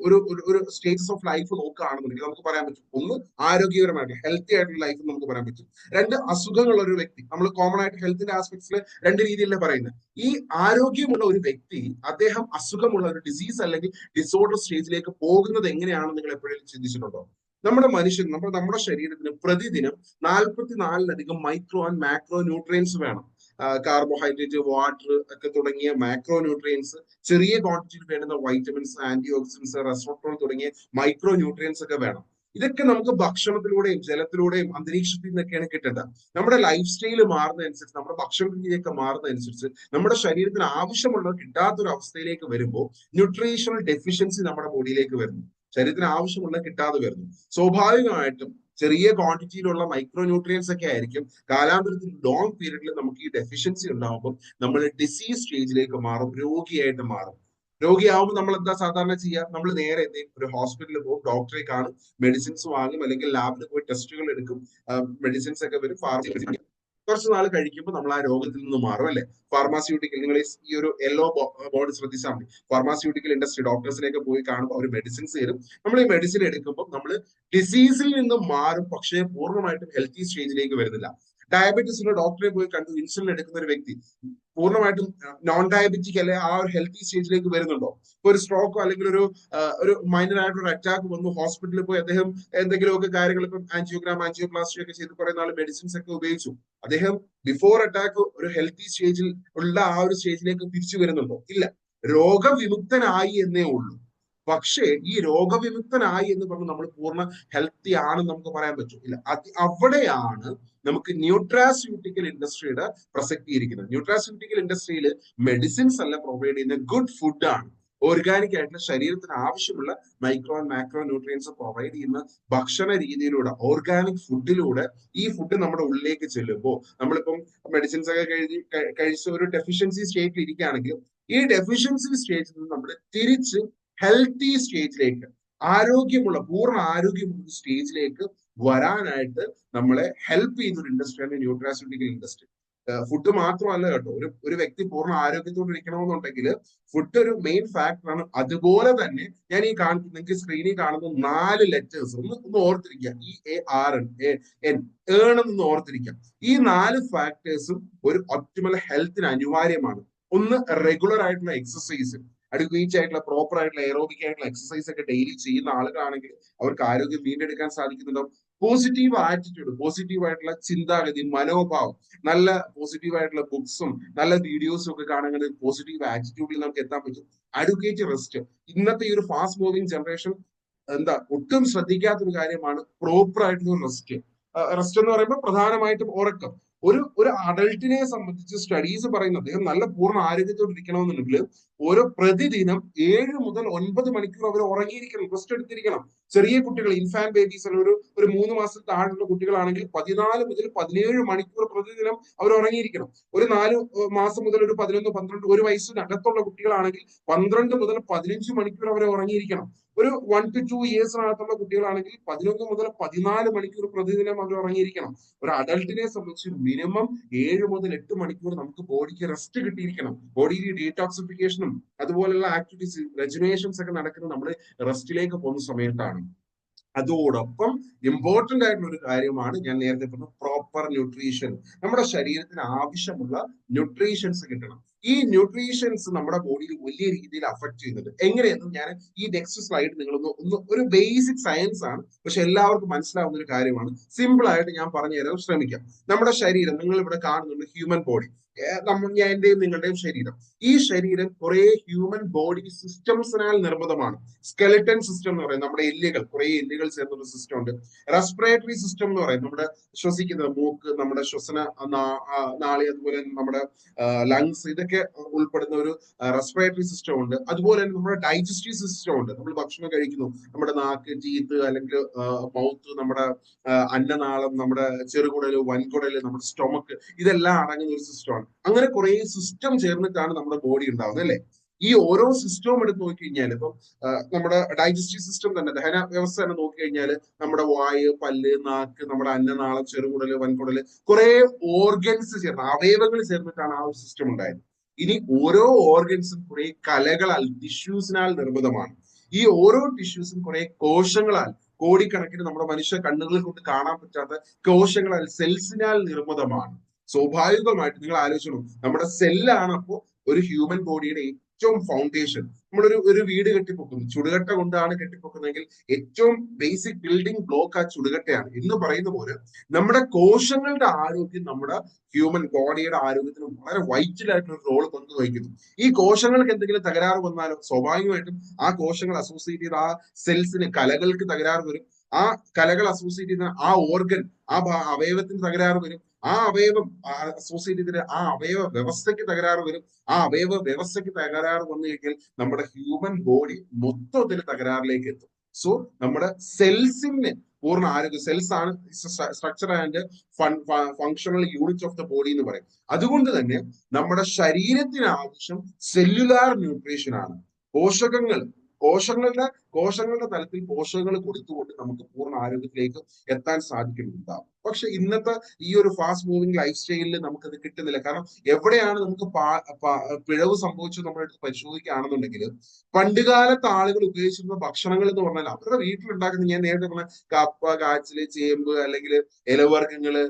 ഒരു സ്റ്റേജസ് ഓഫ് ലൈഫ് നോക്കുകയാണെന്നുണ്ടെങ്കിൽ നമുക്ക് പറയാൻ പറ്റും. ഒന്ന്, ആരോഗ്യപരമായിട്ട് ഹെൽത്തി ആയിട്ടുള്ള ലൈഫ് നമുക്ക് പറയാൻ പറ്റും. 2, അസുഖങ്ങളുള്ള ഒരു വ്യക്തി. നമ്മൾ കോമൺ ആയിട്ട് ഹെൽത്തിന്റെ ആസ്പെക്ട്സിൽ 2 രീതിയിലല്ലേ പറയുന്നത്. ഈ ആരോഗ്യമുള്ള ഒരു വ്യക്തി അദ്ദേഹം അസുഖമുള്ള ഒരു ഡിസീസ് അല്ലെങ്കിൽ ഡിസോർഡർ സ്റ്റേജിലേക്ക് പോകുന്നത് എങ്ങനെയാണെന്ന് നിങ്ങൾ എപ്പോഴെങ്കിലും ചിന്തിച്ചിട്ടുണ്ടോ? നമ്മുടെ ശരീരത്തിന് പ്രതിദിനം 44ലധികം മൈക്രോ ആൻഡ് മാക്രോ ന്യൂട്രിയൻസ് വേണം. കാർബോഹൈഡ്രേറ്റ്, വാട്ടർ ഒക്കെ തുടങ്ങിയ മാക്രോ ന്യൂട്രിയൻസ്, ചെറിയ ക്വാണ്ടിറ്റിയിൽ വേണ്ടുന്ന വൈറ്റമിൻസ്, ആന്റി ഓക്സിഡൻസ്, റെസ്വറട്രോൾ തുടങ്ങിയ മൈക്രോ ന്യൂട്രിയൻസ് ഒക്കെ വേണം. ഇതൊക്കെ നമുക്ക് ഭക്ഷണത്തിലൂടെയും ജലത്തിലൂടെയും അന്തരീക്ഷത്തിൽ നിന്നൊക്കെയാണ് കിട്ടേണ്ടത്. നമ്മുടെ ലൈഫ് സ്റ്റൈല് മാറുന്നതനുസരിച്ച്, നമ്മുടെ ഭക്ഷണ രീതിയൊക്കെ മാറുന്നതനുസരിച്ച് നമ്മുടെ ശരീരത്തിന് ആവശ്യമുള്ളത് കിട്ടാത്തൊരു അവസ്ഥയിലേക്ക് വരുമ്പോൾ ന്യൂട്രീഷണൽ ഡെഫിഷ്യൻസി നമ്മുടെ ബോഡിയിലേക്ക് വരുന്നു. ശരീരത്തിന് ആവശ്യമുള്ളത് കിട്ടാതെ വരുന്നു. സ്വാഭാവികമായിട്ടും ചെറിയ ക്വാണ്ടിറ്റിയിലുള്ള മൈക്രോ ന്യൂട്രിയൻസ് ഒക്കെ ആയിരിക്കും കാലാന്തരത്തിൽ ലോങ് പീരീഡിൽ നമുക്ക് ഈ ഡെഫിഷ്യൻസി ഉണ്ടാകുമ്പോൾ നമ്മൾ ഡിസീസ് സ്റ്റേജിലേക്ക് മാറും, രോഗിയായിട്ട് മാറും. രോഗിയാവുമ്പോൾ നമ്മൾ എന്താ സാധാരണ ചെയ്യുക? നമ്മൾ നേരെ ഒരു ഹോസ്പിറ്റലിൽ പോകും, ഡോക്ടറെ കാണും, മെഡിസിൻസ് വാങ്ങും, അല്ലെങ്കിൽ ലാബിൽ പോയി ടെസ്റ്റുകൾ എടുക്കും, മെഡിസിൻസ് ഒക്കെ വരും, ഫാർമസി കുറച്ച് നാൾ കഴിക്കുമ്പോൾ നമ്മൾ ആ രോഗത്തിൽ നിന്ന് മാറും, അല്ലെ? ഫാർമാസ്യൂട്ടിക്കൽ, നിങ്ങൾ ഈ ഒരു യെല്ലോ ബോർഡ് ശ്രദ്ധിച്ചാൽ മതി. ഫാർമാസ്യൂട്ടിക്കൽ ഇൻഡസ്ട്രി ഡോക്ടേഴ്സിനെയൊക്കെ പോയി കാണുമ്പോൾ അവർ മെഡിസിൻസ് തരും. നമ്മൾ ഈ മെഡിസിൻ എടുക്കുമ്പോൾ നമ്മൾ ഡിസീസിൽ നിന്ന് മാറും, പക്ഷേ പൂർണ്ണമായിട്ടും ഹെൽത്തി സ്റ്റേജിലേക്ക് വരുന്നില്ല. ഡയബറ്റീസിന്റെ ഡോക്ടറെ പോയി കണ്ടു ഇൻസുലിൻ എടുക്കുന്ന ഒരു വ്യക്തി പൂർണ്ണമായിട്ടും നോൺ ഡയബറ്റിക് അല്ലെ ആ ഒരു ഹെൽത്തി സ്റ്റേജിലേക്ക് വരുന്നുണ്ടോ? ഇപ്പൊ ഒരു സ്ട്രോക്കോ അല്ലെങ്കിൽ ഒരു മൈനർ ആയിട്ടുള്ള അറ്റാക്ക് വന്നു, ഹോസ്പിറ്റലിൽ പോയി അദ്ദേഹം എന്തെങ്കിലുമൊക്കെ കാര്യങ്ങൾ, ഇപ്പം ആൻജിയോപ്ലാസ്റ്റി ഒക്കെ ചെയ്ത് കുറെ നാൾ മെഡിസിൻസ് ഒക്കെ ഉപയോഗിച്ചു. അദ്ദേഹം ബിഫോർ അറ്റാക്ക് ഒരു ഹെൽത്തി സ്റ്റേജിൽ ഉള്ള ആ ഒരു സ്റ്റേജിലേക്ക് തിരിച്ചു വരുന്നുണ്ടോ? ഇല്ല. രോഗവിമുക്തനായി എന്നേ ഉള്ളൂ. പക്ഷേ ഈ രോഗവിമുക്തനായി എന്ന് പറഞ്ഞ് നമ്മൾ പൂർണ്ണ ഹെൽത്തി ആണെന്ന് നമുക്ക് പറയാൻ പറ്റില്ല. അവിടെയാണ് നമുക്ക് ന്യൂട്രാസ്യൂട്ടിക്കൽ ഇൻഡസ്ട്രിയുടെ പ്രസക്തി ഇരിക്കുന്നത്. ന്യൂട്രാസ്യൂട്ടിക്കൽ ഇൻഡസ്ട്രിയിൽ മെഡിസിൻസ് അല്ല പ്രൊവൈഡ് ചെയ്യുന്ന, ഗുഡ് ഫുഡാണ്. ഓർഗാനിക് ആയിട്ടുള്ള ശരീരത്തിന് ആവശ്യമുള്ള micro and macro nutrients provide ചെയ്യുന്ന ഭക്ഷണ രീതിയിലൂടെ, ഓർഗാനിക് ഫുഡിലൂടെ ഈ ഫുഡ് നമ്മുടെ ഉള്ളിലേക്ക് ചെല്ലുമ്പോൾ, നമ്മളിപ്പം മെഡിസിൻസ് ഒക്കെ കഴിച്ച് ഒരു ഡെഫിഷ്യൻസി സ്റ്റേറ്റിൽ ഇരിക്കുകയാണെങ്കിൽ ഈ ഡെഫിഷ്യൻസി സ്റ്റേജിൽ നിന്ന് നമ്മൾ തിരിച്ച് ഹെൽത്തി സ്റ്റേജിലേക്ക്, പൂർണ്ണ ആരോഗ്യമുള്ള സ്റ്റേജിലേക്ക് വരാനായിട്ട് നമ്മളെ ഹെൽപ്പ് ചെയ്യുന്ന ഒരു ഇൻഡസ്ട്രിയാണ് ന്യൂട്രാസ്യൂട്ടിക്കൽ ഇൻഡസ്ട്രി. ഫുഡ് മാത്രമല്ല കേട്ടോ, ഒരു വ്യക്തി പൂർണ്ണ ആരോഗ്യത്തോടെ ഇരിക്കണമെന്നുണ്ടെങ്കിൽ ഫുഡ് ഒരു മെയിൻ ഫാക്ടറാണ്. അതുപോലെ തന്നെ ഞാൻ നിങ്ങൾക്ക് സ്ക്രീനിൽ കാണുന്ന 4 ലെറ്റേഴ്സ് ഒന്ന് ഓർത്തിരിക്കുക. ഏണെന്ന് ഓർത്തിരിക്കാം. ഈ 4 ഫാക്ടേഴ്സും ഒരു ഒപ്റ്റിമൽ ഹെൽത്തിന് അനിവാര്യമാണ്. ഒന്ന്, റെഗുലർ ആയിട്ടുള്ള എക്സസൈസ്, അഡ്വക്കേറ്റ് ആയിട്ടുള്ള പ്രോപ്പർ ആയിട്ടുള്ള എയറോബിക് ആയിട്ടുള്ള എക്സസൈസ് ഒക്കെ ഡെയിലി ചെയ്യുന്ന ആളുകളാണെങ്കിൽ അവർക്ക് ആരോഗ്യം വീണ്ടെടുക്കാൻ സാധിക്കുന്നുണ്ടാവും. പോസിറ്റീവ് ആറ്റിറ്റ്യൂഡ്, പോസിറ്റീവ് ആയിട്ടുള്ള ചിന്താഗതി, മനോഭാവം, നല്ല പോസിറ്റീവ് ആയിട്ടുള്ള ബുക്സും നല്ല വീഡിയോസും ഒക്കെ കാണുന്നത് പോസിറ്റീവ് ആറ്റിറ്റ്യൂഡിൽ നമുക്ക് എത്താൻ പറ്റും. Advocate rest. ഇന്നത്തെ ഈ ഒരു ഫാസ്റ്റ് മൂവിങ് ജനറേഷൻ ഒട്ടും ശ്രദ്ധിക്കാത്തൊരു കാര്യമാണ് പ്രോപ്പർ ആയിട്ടുള്ള റെസ്റ്റ്. റെസ്റ്റ് എന്ന് പറയുമ്പോൾ പ്രധാനമായിട്ടും ഉറക്കം. ഒരു അഡൾട്ടിനെ സംബന്ധിച്ച് സ്റ്റഡീസ് പറയുന്നത് അദ്ദേഹം നല്ല പൂർണ്ണ ആരോഗ്യത്തോടെ ഇരിക്കണമെന്നുണ്ടെങ്കിൽ പ്രതിദിനം 7 മുതൽ 9 മണിക്കൂർ അവർ ഉറങ്ങിയിരിക്കണം, റെസ്റ്റ് എടുത്തിരിക്കണം. ചെറിയ കുട്ടികൾ, ഇൻഫാന്റ് ബേബീസ്, ഒരു 3 മാസത്തിൽ താഴെയുള്ള കുട്ടികളാണെങ്കിൽ 14 മുതൽ 17 മണിക്കൂർ പ്രതിദിനം അവർ ഉറങ്ങിയിരിക്കണം. ഒരു 4 മാസം മുതൽ ഒരു 11, 12, ഒരു വയസ്സിനകത്തുള്ള കുട്ടികളാണെങ്കിൽ 12 മുതൽ 15 മണിക്കൂർ അവർ ഉറങ്ങിയിരിക്കണം. ഒരു 1 to 2 ഇയേഴ്സിനകത്തുള്ള കുട്ടികളാണെങ്കിൽ 11 മുതൽ 14 മണിക്കൂർ പ്രതിദിനം അവർ ഉറങ്ങിയിരിക്കണം. ഒരു അഡൾട്ടിനെ സംബന്ധിച്ച് മിനിമം 7 മുതൽ 8 മണിക്കൂർ നമുക്ക് ബോഡിക്ക് റെസ്റ്റ് കിട്ടിയിരിക്കണം. ബോഡിയിൽ ഡീടോക്സിഫിക്കേഷനും അതുപോലുള്ള ആക്ടിവിറ്റീസ്, റെജുനേഷൻസ് ഒക്കെ നടക്കുന്നത് നമ്മൾ റെസ്റ്റിലേക്ക് പോകുന്ന സമയത്താണ്. അതോടൊപ്പം ഇമ്പോർട്ടന്റ് ആയിട്ടുള്ള ഒരു കാര്യമാണ് ഞാൻ നേരത്തെ പറഞ്ഞ പ്രോപ്പർ ന്യൂട്രീഷൻ. നമ്മുടെ ശരീരത്തിന് ആവശ്യമുള്ള ന്യൂട്രീഷൻസ് കിട്ടണം. ഈ ന്യൂട്രീഷൻസ് നമ്മുടെ ബോഡിയിൽ വലിയ രീതിയിൽ അഫക്ട് ചെയ്യുന്നുണ്ട്. എങ്ങനെയെന്നും ഞാൻ ഈ നെക്സ്റ്റ് സ്ലൈഡ് നിങ്ങളൊന്ന് ഒരു ബേസിക് സയൻസ് ആണ്, പക്ഷെ എല്ലാവർക്കും മനസ്സിലാവുന്ന ഒരു കാര്യമാണ്. സിമ്പിൾ ആയിട്ട് ഞാൻ പറഞ്ഞു തരാൻ ശ്രമിക്കാം. നമ്മുടെ ശരീരം, നിങ്ങൾ ഇവിടെ കാണുന്നുണ്ട് ഹ്യൂമൻ ബോഡി, എന്റെയും നിങ്ങളുടെയും ശരീരം. ഈ ശരീരം കുറെ ഹ്യൂമൻ ബോഡി സിസ്റ്റംസിനാൽ നിർമ്മിതമാണ്. സ്കെലിറ്റൻ സിസ്റ്റം എന്ന് പറയുന്നത് നമ്മുടെ എല്ലുകൾ, കുറെ എല്ലുകൾ ചേർന്നൊരു സിസ്റ്റം ഉണ്ട്. റെസ്പിറേറ്ററി സിസ്റ്റം എന്ന് പറയുന്നത് നമ്മുടെ ശ്വസിക്കുന്നത്, മൂക്ക്, നമ്മുടെ ശ്വസന നാളി, അതുപോലെ നമ്മുടെ ലങ്സ്, ഇതൊക്കെ ഉൾപ്പെടുന്ന ഒരു റെസ്പിറേറ്ററി സിസ്റ്റം ഉണ്ട്. അതുപോലെ തന്നെ നമ്മുടെ ഡൈജസ്റ്റീവ് സിസ്റ്റം ഉണ്ട്. നമ്മൾ ഭക്ഷണം കഴിക്കുന്നു, നമ്മുടെ നാക്ക്, ടീത്ത്, അല്ലെങ്കിൽ മൗത്ത്, നമ്മുടെ അന്നനാളം, നമ്മുടെ ചെറുകുടല്, വൻകുടല്, നമ്മുടെ സ്റ്റൊമക്ക്, ഇതെല്ലാം അടങ്ങുന്ന ഒരു സിസ്റ്റമാണ്. അങ്ങനെ കുറെ സിസ്റ്റം ചേർന്നിട്ടാണ് നമ്മുടെ ബോഡി ഉണ്ടാവുന്നത്, അല്ലെ? ഈ ഓരോ സിസ്റ്റവും എടുത്ത് നോക്കിക്കഴിഞ്ഞാൽ, ഇപ്പം നമ്മുടെ ഡൈജസ്റ്റീവ് സിസ്റ്റം തന്നെ, ദഹന വ്യവസ്ഥ തന്നെ നോക്കിക്കഴിഞ്ഞാൽ, നമ്മുടെ വായ്, പല്ല്, നാക്ക്, നമ്മുടെ അന്നനാളം, ചെറുകുടല്, വൻകുടല്, കുറെ ഓർഗൻസ് ചേർന്ന്, അവയവങ്ങൾ ചേർന്നിട്ടാണ് ആ ഒരു സിസ്റ്റം ഉണ്ടായത്. ഇനി ഓരോ ഓർഗൻസും കുറെ കലകളാൽ, ടിഷ്യൂസിനാൽ നിർമ്മിതമാണ്. ഈ ഓരോ ടിഷ്യൂസും കുറെ കോശങ്ങളാൽ, കോടിക്കണക്കിന് നമ്മുടെ മനുഷ്യ കണ്ണുകളിൽ കൊണ്ട് കാണാൻ പറ്റാത്ത കോശങ്ങളാൽ, സെൽസിനാൽ നിർമ്മിതമാണ്. സ്വാഭാവികമായിട്ട് നിങ്ങൾ ആലോചിക്കണം, നമ്മുടെ സെല്ലാണ് അപ്പോ ഒരു ഹ്യൂമൻ ബോഡിയുടെ ഏറ്റവും ഫൗണ്ടേഷൻ. നമ്മളൊരു വീട് കെട്ടിപ്പൊക്കുന്നു, ചുടുകട്ട കൊണ്ടാണ് കെട്ടിപ്പൊക്കുന്നതെങ്കിൽ ഏറ്റവും ബേസിക് ബിൽഡിംഗ് ബ്ലോക്ക് ആ ചുടുകട്ടയാണ് എന്ന് പറയുന്ന പോലെ നമ്മുടെ കോശങ്ങളുടെ ആരോഗ്യം നമ്മുടെ ഹ്യൂമൻ ബോഡിയുടെ ആരോഗ്യത്തിന് വളരെ വൈറ്റൽ ആയിട്ടുള്ള ഒരു റോൾ പങ്കുവഹിക്കുന്നു. ഈ കോശങ്ങൾക്ക് എന്തെങ്കിലും തകരാറ് വന്നാലോ സ്വാഭാവികമായിട്ടും ആ കോശങ്ങൾ അസോസിയേറ്റ് ചെയ്ത ആ സെൽസിന്, കലകൾക്ക് തകരാറ് വരും. ആ കലകൾ അസോസിയേറ്റ് ചെയ്ത ആ ഓർഗൻ, ആ അവയവത്തിന് തകരാറ് വരും. ആ അവയവം അസോസിയേറ്റ് ചെയ്ത ആ അവയവ വ്യവസ്ഥയ്ക്ക് തകരാറ് വരും. ആ അവയവ വ്യവസ്ഥയ്ക്ക് തകരാറ് വന്നു കഴിഞ്ഞാൽ നമ്മുടെ ഹ്യൂമൻ ബോഡി മൊത്തത്തിൽ തകരാറിലേക്ക് എത്തും. സോ നമ്മുടെ സെൽസിന് പൂർണ്ണ ആരോഗ്യം, സെൽസ് ആണ് structure and functional unit of the body എന്ന് പറയും. അതുകൊണ്ട് തന്നെ നമ്മുടെ ശരീരത്തിന് ആവശ്യം സെല്ലുലാർ ന്യൂട്രീഷൻ ആണ്. കോശങ്ങളുടെ തലത്തിൽ പോഷകങ്ങൾ കൊടുത്തുകൊണ്ട് നമുക്ക് പൂർണ്ണ ആരോഗ്യത്തിലേക്ക് എത്താൻ സാധിക്കുന്നുണ്ടാവും. പക്ഷെ ഇന്നത്തെ ഈ ഒരു ഫാസ്റ്റ് മൂവിങ് ലൈഫ് സ്റ്റൈലിൽ നമുക്കത് കിട്ടുന്നില്ല. കാരണം എവിടെയാണ് നമുക്ക് പിഴവ് സംഭവിച്ചത് നമ്മളെടുത്ത് പരിശോധിക്കുകയാണെന്നുണ്ടെങ്കിൽ, പണ്ടുകാലത്ത് ആളുകൾ ഉപയോഗിച്ചിരുന്ന ഭക്ഷണങ്ങൾ എന്ന് പറഞ്ഞാൽ അവരുടെ വീട്ടിലുണ്ടാക്കുന്ന, ഞാൻ നേരത്തെ പറഞ്ഞ കപ്പ, കാച്ചില്, ചേമ്പ്, അല്ലെങ്കിൽ ഇലവർഗ്ഗങ്ങള്,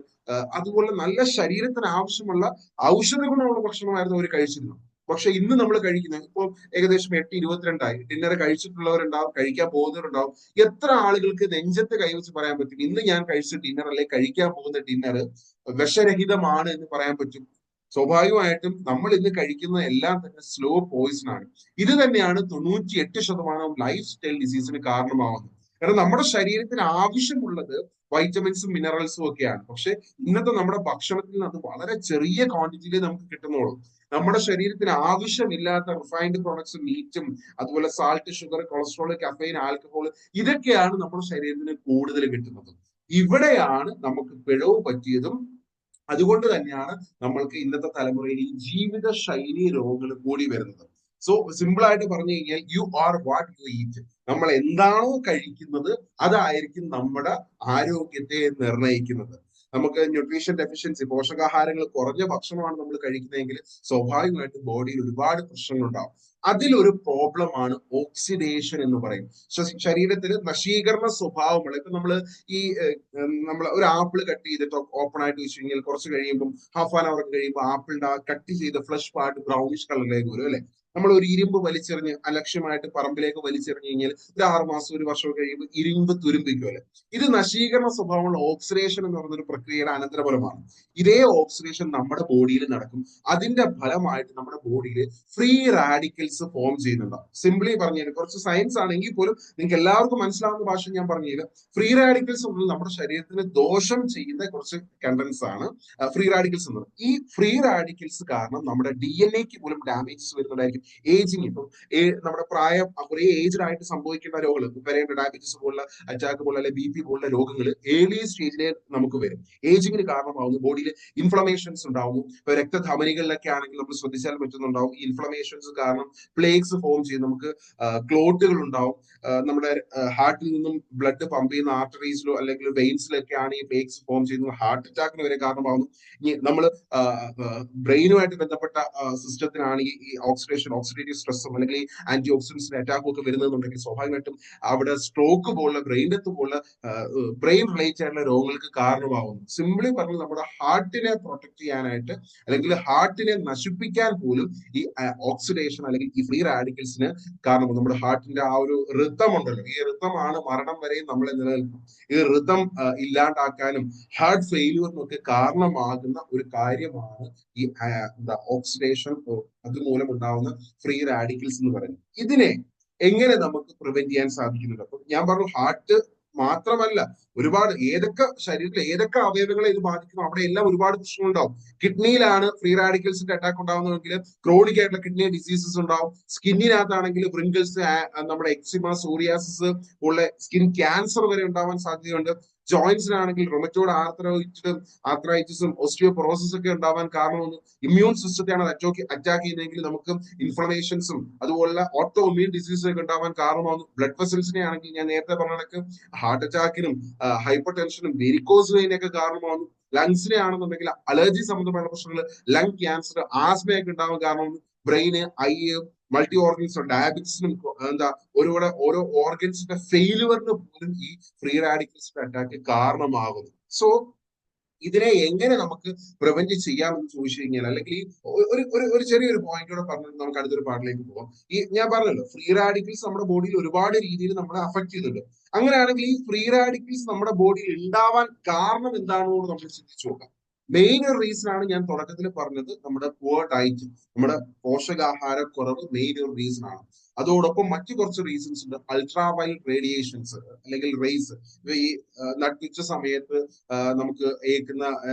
അതുപോലെ നല്ല ശരീരത്തിന് ആവശ്യമുള്ള ഔഷധ ഗുണമുള്ള ഭക്ഷണമായിരുന്നു അവർ കഴിച്ചിരുന്നത്. പക്ഷെ ഇന്ന് നമ്മൾ കഴിക്കുന്നത്, ഇപ്പോൾ ഏകദേശം 8:22 ഡിന്നർ കഴിച്ചിട്ടുള്ളവരുണ്ടാവും, കഴിക്കാൻ പോകുന്നവരുണ്ടാവും. എത്ര ആളുകൾക്ക് നെഞ്ചത്ത് കൈവച്ച് പറയാൻ പറ്റും ഇന്ന് ഞാൻ കഴിച്ച ഡിന്നർ, അല്ലെങ്കിൽ കഴിക്കാൻ പോകുന്ന ഡിന്നർ വിഷരഹിതമാണ് എന്ന് പറയാൻ പറ്റും? സ്വാഭാവികമായിട്ടും നമ്മൾ ഇന്ന് കഴിക്കുന്ന എല്ലാം തന്നെ സ്ലോ പോയിസൺ ആണ്. ഇത് തന്നെയാണ് 98% ലൈഫ് സ്റ്റൈൽ ഡിസീസിന് കാരണമാവുന്നത്. കാരണം നമ്മുടെ ശരീരത്തിന് ആവശ്യമുള്ളത് വൈറ്റമിൻസും മിനറൽസും ഒക്കെയാണ്. പക്ഷെ ഇന്നത്തെ നമ്മുടെ ഭക്ഷണത്തിൽ നിന്ന് അത് വളരെ ചെറിയ ക്വാണ്ടിറ്റിയിലേ നമുക്ക് കിട്ടുന്നുള്ളൂ. നമ്മുടെ ശരീരത്തിന് ആവശ്യമില്ലാത്ത റിഫൈൻഡ് പ്രോഡക്ട്സും, മീറ്റും, അതുപോലെ salt, sugar, cholesterol, caffeine, alcohol, ഇതൊക്കെയാണ് നമ്മുടെ ശരീരത്തിന് കൂടുതൽ കിട്ടുന്നത്. ഇവിടെയാണ് നമുക്ക് പിഴവ് പറ്റിയതും. അതുകൊണ്ട് തന്നെയാണ് നമ്മൾക്ക് ഇന്നത്തെ തലമുറയിൽ ഈ ജീവിത ശൈലി രോഗങ്ങൾ കൂടി വരുന്നത്. സോ സിമ്പിൾ ആയിട്ട് പറഞ്ഞു കഴിഞ്ഞാൽ, you are what you eat. നമ്മൾ എന്താണോ കഴിക്കുന്നത് അതായിരിക്കും നമ്മുടെ ആരോഗ്യത്തെ നിർണ്ണയിക്കുന്നത്. നമുക്ക് ന്യൂട്രീഷൻ ഡെഫിഷ്യൻസി, പോഷകാഹാരങ്ങൾ കുറഞ്ഞ ഭക്ഷണമാണ് നമ്മൾ കഴിക്കുന്നതെങ്കിൽ സ്വാഭാവികമായിട്ടും ബോഡിയിൽ ഒരുപാട് പ്രശ്നങ്ങൾ ഉണ്ടാവും. അതിലൊരു പ്രോബ്ലമാണ് ഓക്സിഡേഷൻ എന്ന് പറയും. ശരീരത്തിൽ നശീകരണ സ്വഭാവമുള്ള, ഇപ്പൊ നമ്മൾ ഒരു ആപ്പിൾ കട്ട് ചെയ്തിട്ട് ഓപ്പൺ ആയിട്ട് വെച്ച് കഴിഞ്ഞാൽ കുറച്ച് കഴിയുമ്പോൾ, ഹാഫ് ആൻ അവർ കഴിയുമ്പോൾ ആപ്പിളിന്റെ ആ കട്ട് ചെയ്ത ഫ്ലഷ് പാർട്ട് ബ്രൗണിഷ് കളറിലേക്ക് വരും, അല്ലെ? നമ്മൾ ഒരു ഇരുമ്പ് വലിച്ചെറിഞ്ഞ് അലക്ഷ്യമായിട്ട് പറമ്പിലേക്ക് വലിച്ചെറിഞ്ഞ് കഴിഞ്ഞാൽ ഒരു 6 മാസം 1 വർഷം കഴിയുമ്പോൾ ഇരുമ്പ് തുരുമ്പിക്കുമല്ലോ. ഇത് നശീകരണ സ്വഭാവമുള്ള ഓക്സിഡേഷൻ എന്ന് പറയുന്ന ഒരു പ്രക്രിയയുടെ അനന്തരഫലമാണ്. ഇതേ ഓക്സിഡേഷൻ നമ്മുടെ ബോഡിയിൽ നടക്കും. അതിന്റെ ഫലമായിട്ട് നമ്മുടെ ബോഡിയിൽ ഫ്രീ റാഡിക്കൽസ് ഫോം ചെയ്യുന്നുണ്ടാവും. സിംപ്ലി പറഞ്ഞു കുറച്ച് സയൻസ് ആണെങ്കിൽ പോലും നിങ്ങൾക്ക് എല്ലാവർക്കും മനസ്സിലാവുന്ന ഭാഷ ഞാൻ പറഞ്ഞു. ഫ്രീ റാഡിക്കൽസ് എന്നത് നമ്മുടെ ശരീരത്തിന് ദോഷം ചെയ്യുന്ന കുറച്ച് കണ്ടൻസ് ആണ് ഫ്രീ റാഡിക്കൽസ് എന്നത്. ഈ ഫ്രീ റാഡിക്കൽസ് കാരണം നമ്മുടെ DNA പോലും ഡാമേജസ് വരുന്നുണ്ടായിരിക്കും. ഏജിങ് ഇപ്പം നമ്മുടെ പ്രായം കുറെ ഏജ്ഡ് ആയിട്ട് സംഭവിക്കേണ്ട രോഗങ്ങൾ, വരേണ്ട ഡയബറ്റീസ് പോലുള്ള അറ്റാക്ക് പോലുള്ള അല്ലെങ്കിൽ BP പോലുള്ള രോഗങ്ങൾ ഏർലി സ്റ്റേജിലെ നമുക്ക് വരും. ഏജിങ്ങിന് കാരണമാവുന്നു. ബോഡിയിൽ ഇൻഫ്ലമേഷൻസ് ഉണ്ടാവുന്നു. ഇപ്പൊ രക്തധമനികളിലൊക്കെ ആണെങ്കിൽ നമ്മൾ ശ്രദ്ധിച്ചാൽ പറ്റുന്നുണ്ടാവും. ഈ ഇൻഫ്ലമേഷൻസ് കാരണം പ്ലേഗ്സ് ഫോം ചെയ്യും. നമുക്ക് ക്ലോട്ടുകൾ ഉണ്ടാവും. നമ്മുടെ ഹാർട്ടിൽ നിന്നും ബ്ലഡ് പമ്പ് ചെയ്യുന്ന ആർട്ടറീസിലോ അല്ലെങ്കിൽ വെയിൻസിലൊക്കെയാണ് ഈ പ്ലേഗ്സ് ഫോം ചെയ്യുന്നത്. ഹാർട്ട് അറ്റാക്കിന് വരെ കാരണമാവുന്നു. ഇനി നമ്മൾ ബ്രെയിനുമായിട്ട് ബന്ധപ്പെട്ട സിസ്റ്റത്തിനാണ് ഈ ഓക്സിഡേറ്റീവ് സ്ട്രെസ്സും അല്ലെങ്കിൽ ആന്റി ഓക്സിഡൻസിന്റെ അറ്റാക്കും ഒക്കെ വരുന്നതെന്നുണ്ടെങ്കിൽ സ്വാഭാവികമായിട്ടും അവിടെ സ്ട്രോക്ക് പോലുള്ള ബ്രെയിൻ ഡെത്ത് പോലുള്ള ബ്രെയിൻ റിലേറ്റഡ് ആയിട്ടുള്ള രോഗങ്ങൾക്ക് കാരണമാവുന്നു. സിംപ്ലി പറഞ്ഞ് നമ്മുടെ ഹാർട്ടിനെ പ്രൊട്ടക്ട് ചെയ്യാനായിട്ട് അല്ലെങ്കിൽ ഹാർട്ടിനെ നശിപ്പിക്കാൻ പോലും ഈ ഓക്സിഡേഷൻ അല്ലെങ്കിൽ ഈ ഫ്രീ റാഡിക്കൽസിന് കാരണമാകും. നമ്മുടെ ഹാർട്ടിന്റെ ആ ഒരു റിതം ഉണ്ടല്ലോ, ഈ റിതമാണ് മരണം വരെയും നമ്മളെ നിലനിൽക്കും. ഈ റിതം ഇല്ലാണ്ടാക്കാനും ഹാർട്ട് ഫെയിലിയറിനും ഒക്കെ കാരണമാകുന്ന ഒരു കാര്യമാണ് ഈ ഓക്സിഡേഷൻ അതുമൂലം ഉണ്ടാവുന്ന ഫ്രീ റാഡിക്കൽസ് എന്ന് പറയുന്നത്. ഇതിനെ എങ്ങനെ നമുക്ക് പ്രിവെന്റ് ചെയ്യാൻ സാധിക്കുന്നുണ്ട്? അപ്പൊ ഞാൻ പറഞ്ഞു ഹാർട്ട് മാത്രമല്ല, ഒരുപാട് ശരീരത്തിലെ ഏതൊക്കെ അവയവങ്ങളെ ഇത് ബാധിക്കുന്നു അവിടെ എല്ലാം ഒരുപാട് പ്രശ്നങ്ങളുണ്ടാവും. കിഡ്നിയിലാണ് ഫ്രീ റാഡിക്കൽസിന്റെ അറ്റാക്ക് ഉണ്ടാവുന്നതെങ്കിൽ ക്രോണിക് ആയിട്ടുള്ള കിഡ്നി ഡിസീസസ് ഉണ്ടാവും. സ്കിന്നിനകത്താണെങ്കിൽ വ്രിങ്കിൾസ്, നമ്മുടെ എക്സിമ, സോറിയാസിസ് ഉള്ള സ്കിൻ ക്യാൻസർ വരെ ഉണ്ടാവാൻ സാധ്യതയുണ്ട്. ജോയിന്റ്സിനാണെങ്കിൽ റൊമറ്റോയ്ഡ് ആർത്രൈറ്റിസും ഓസ്റ്റിയോപൊറോസിസ് ഒക്കെ ഉണ്ടാവാൻ കാരണമാണ്. ഇമ്മ്യൂൺ സിസ്റ്റത്തെയാണ് അറ്റാക്ക് ചെയ്യുന്നതെങ്കിൽ നമുക്ക് ഇൻഫ്ലമേഷൻസും അതുപോലുള്ള ഓട്ടോ ഇമ്മ്യൂൺ ഡിസീസും ഒക്കെ ഉണ്ടാവാൻ കാരണമാകുന്നു. ബ്ലഡ് വെസൽസിനെ ആണെങ്കിൽ ഞാൻ നേരത്തെ പറഞ്ഞ കണക്ക് ഹാർട്ട് അറ്റാക്കിനും ഹൈപ്പർ ടെൻഷനും വെരിക്കോസ് വെയിനൊക്കെ കാരണമാകുന്നു. ലങ്സിനെ ആണെന്നുണ്ടെങ്കിൽ അലർജി സംബന്ധമായ പ്രശ്നങ്ങൾ, ലങ് ക്യാൻസർ, ആസ്മയൊക്കെ ഉണ്ടാവാൻ കാരണം ബ്രെയിന്, ഐ, മൾട്ടി ഓർഗൻസ്, ഡയബറ്റീസിനും ഓരോ ഓർഗൻസിന്റെ ഫെയിലുവറിന് പോലും ഈ ഫ്രീ റാഡിക്കൽസിന്റെ അറ്റാക്ക് കാരണമാകുന്നു. സോ ഇതിനെ എങ്ങനെ നമുക്ക് പ്രിവെന്റ് ചെയ്യാമെന്ന് ചോദിച്ചു കഴിഞ്ഞാൽ, അല്ലെങ്കിൽ ഒരു ചെറിയൊരു പോയിന്റ് കൂടെ പറഞ്ഞിട്ട് നമുക്ക് അടുത്തൊരു പാർട്ടിലേക്ക് പോകാം. ഞാൻ പറഞ്ഞല്ലോ ഫ്രീ റാഡിക്കൽസ് നമ്മുടെ ബോഡിയിൽ ഒരുപാട് രീതിയിൽ നമ്മളെ അഫക്ട് ചെയ്യുന്നുണ്ട്. അങ്ങനെയാണെങ്കിൽ ഈ ഫ്രീ റാഡിക്കൽസ് നമ്മുടെ ബോഡിയിൽ ഉണ്ടാവാൻ കാരണം എന്താണെന്ന് നമ്മൾ ചിന്തിച്ചു നോക്കാം. മെയിൻ ഒരു റീസൺ ആണ് ഞാൻ തുടക്കത്തിൽ പറഞ്ഞത്, നമ്മുടെ പുവർ ഡയറ്റ്, നമ്മുടെ പോഷകാഹാരക്കുറവ് മെയിൻ ഒരു റീസൺ ആണ്. അതോടൊപ്പം മറ്റു കുറച്ച് റീസൺസ് ഉണ്ട്. അൾട്രാ വയലറ്റ് റേഡിയേഷൻസ് അല്ലെങ്കിൽ റേസ്, ഈ നട്ടുച്ച സമയത്ത് നമുക്ക് ഏൽക്കുന്ന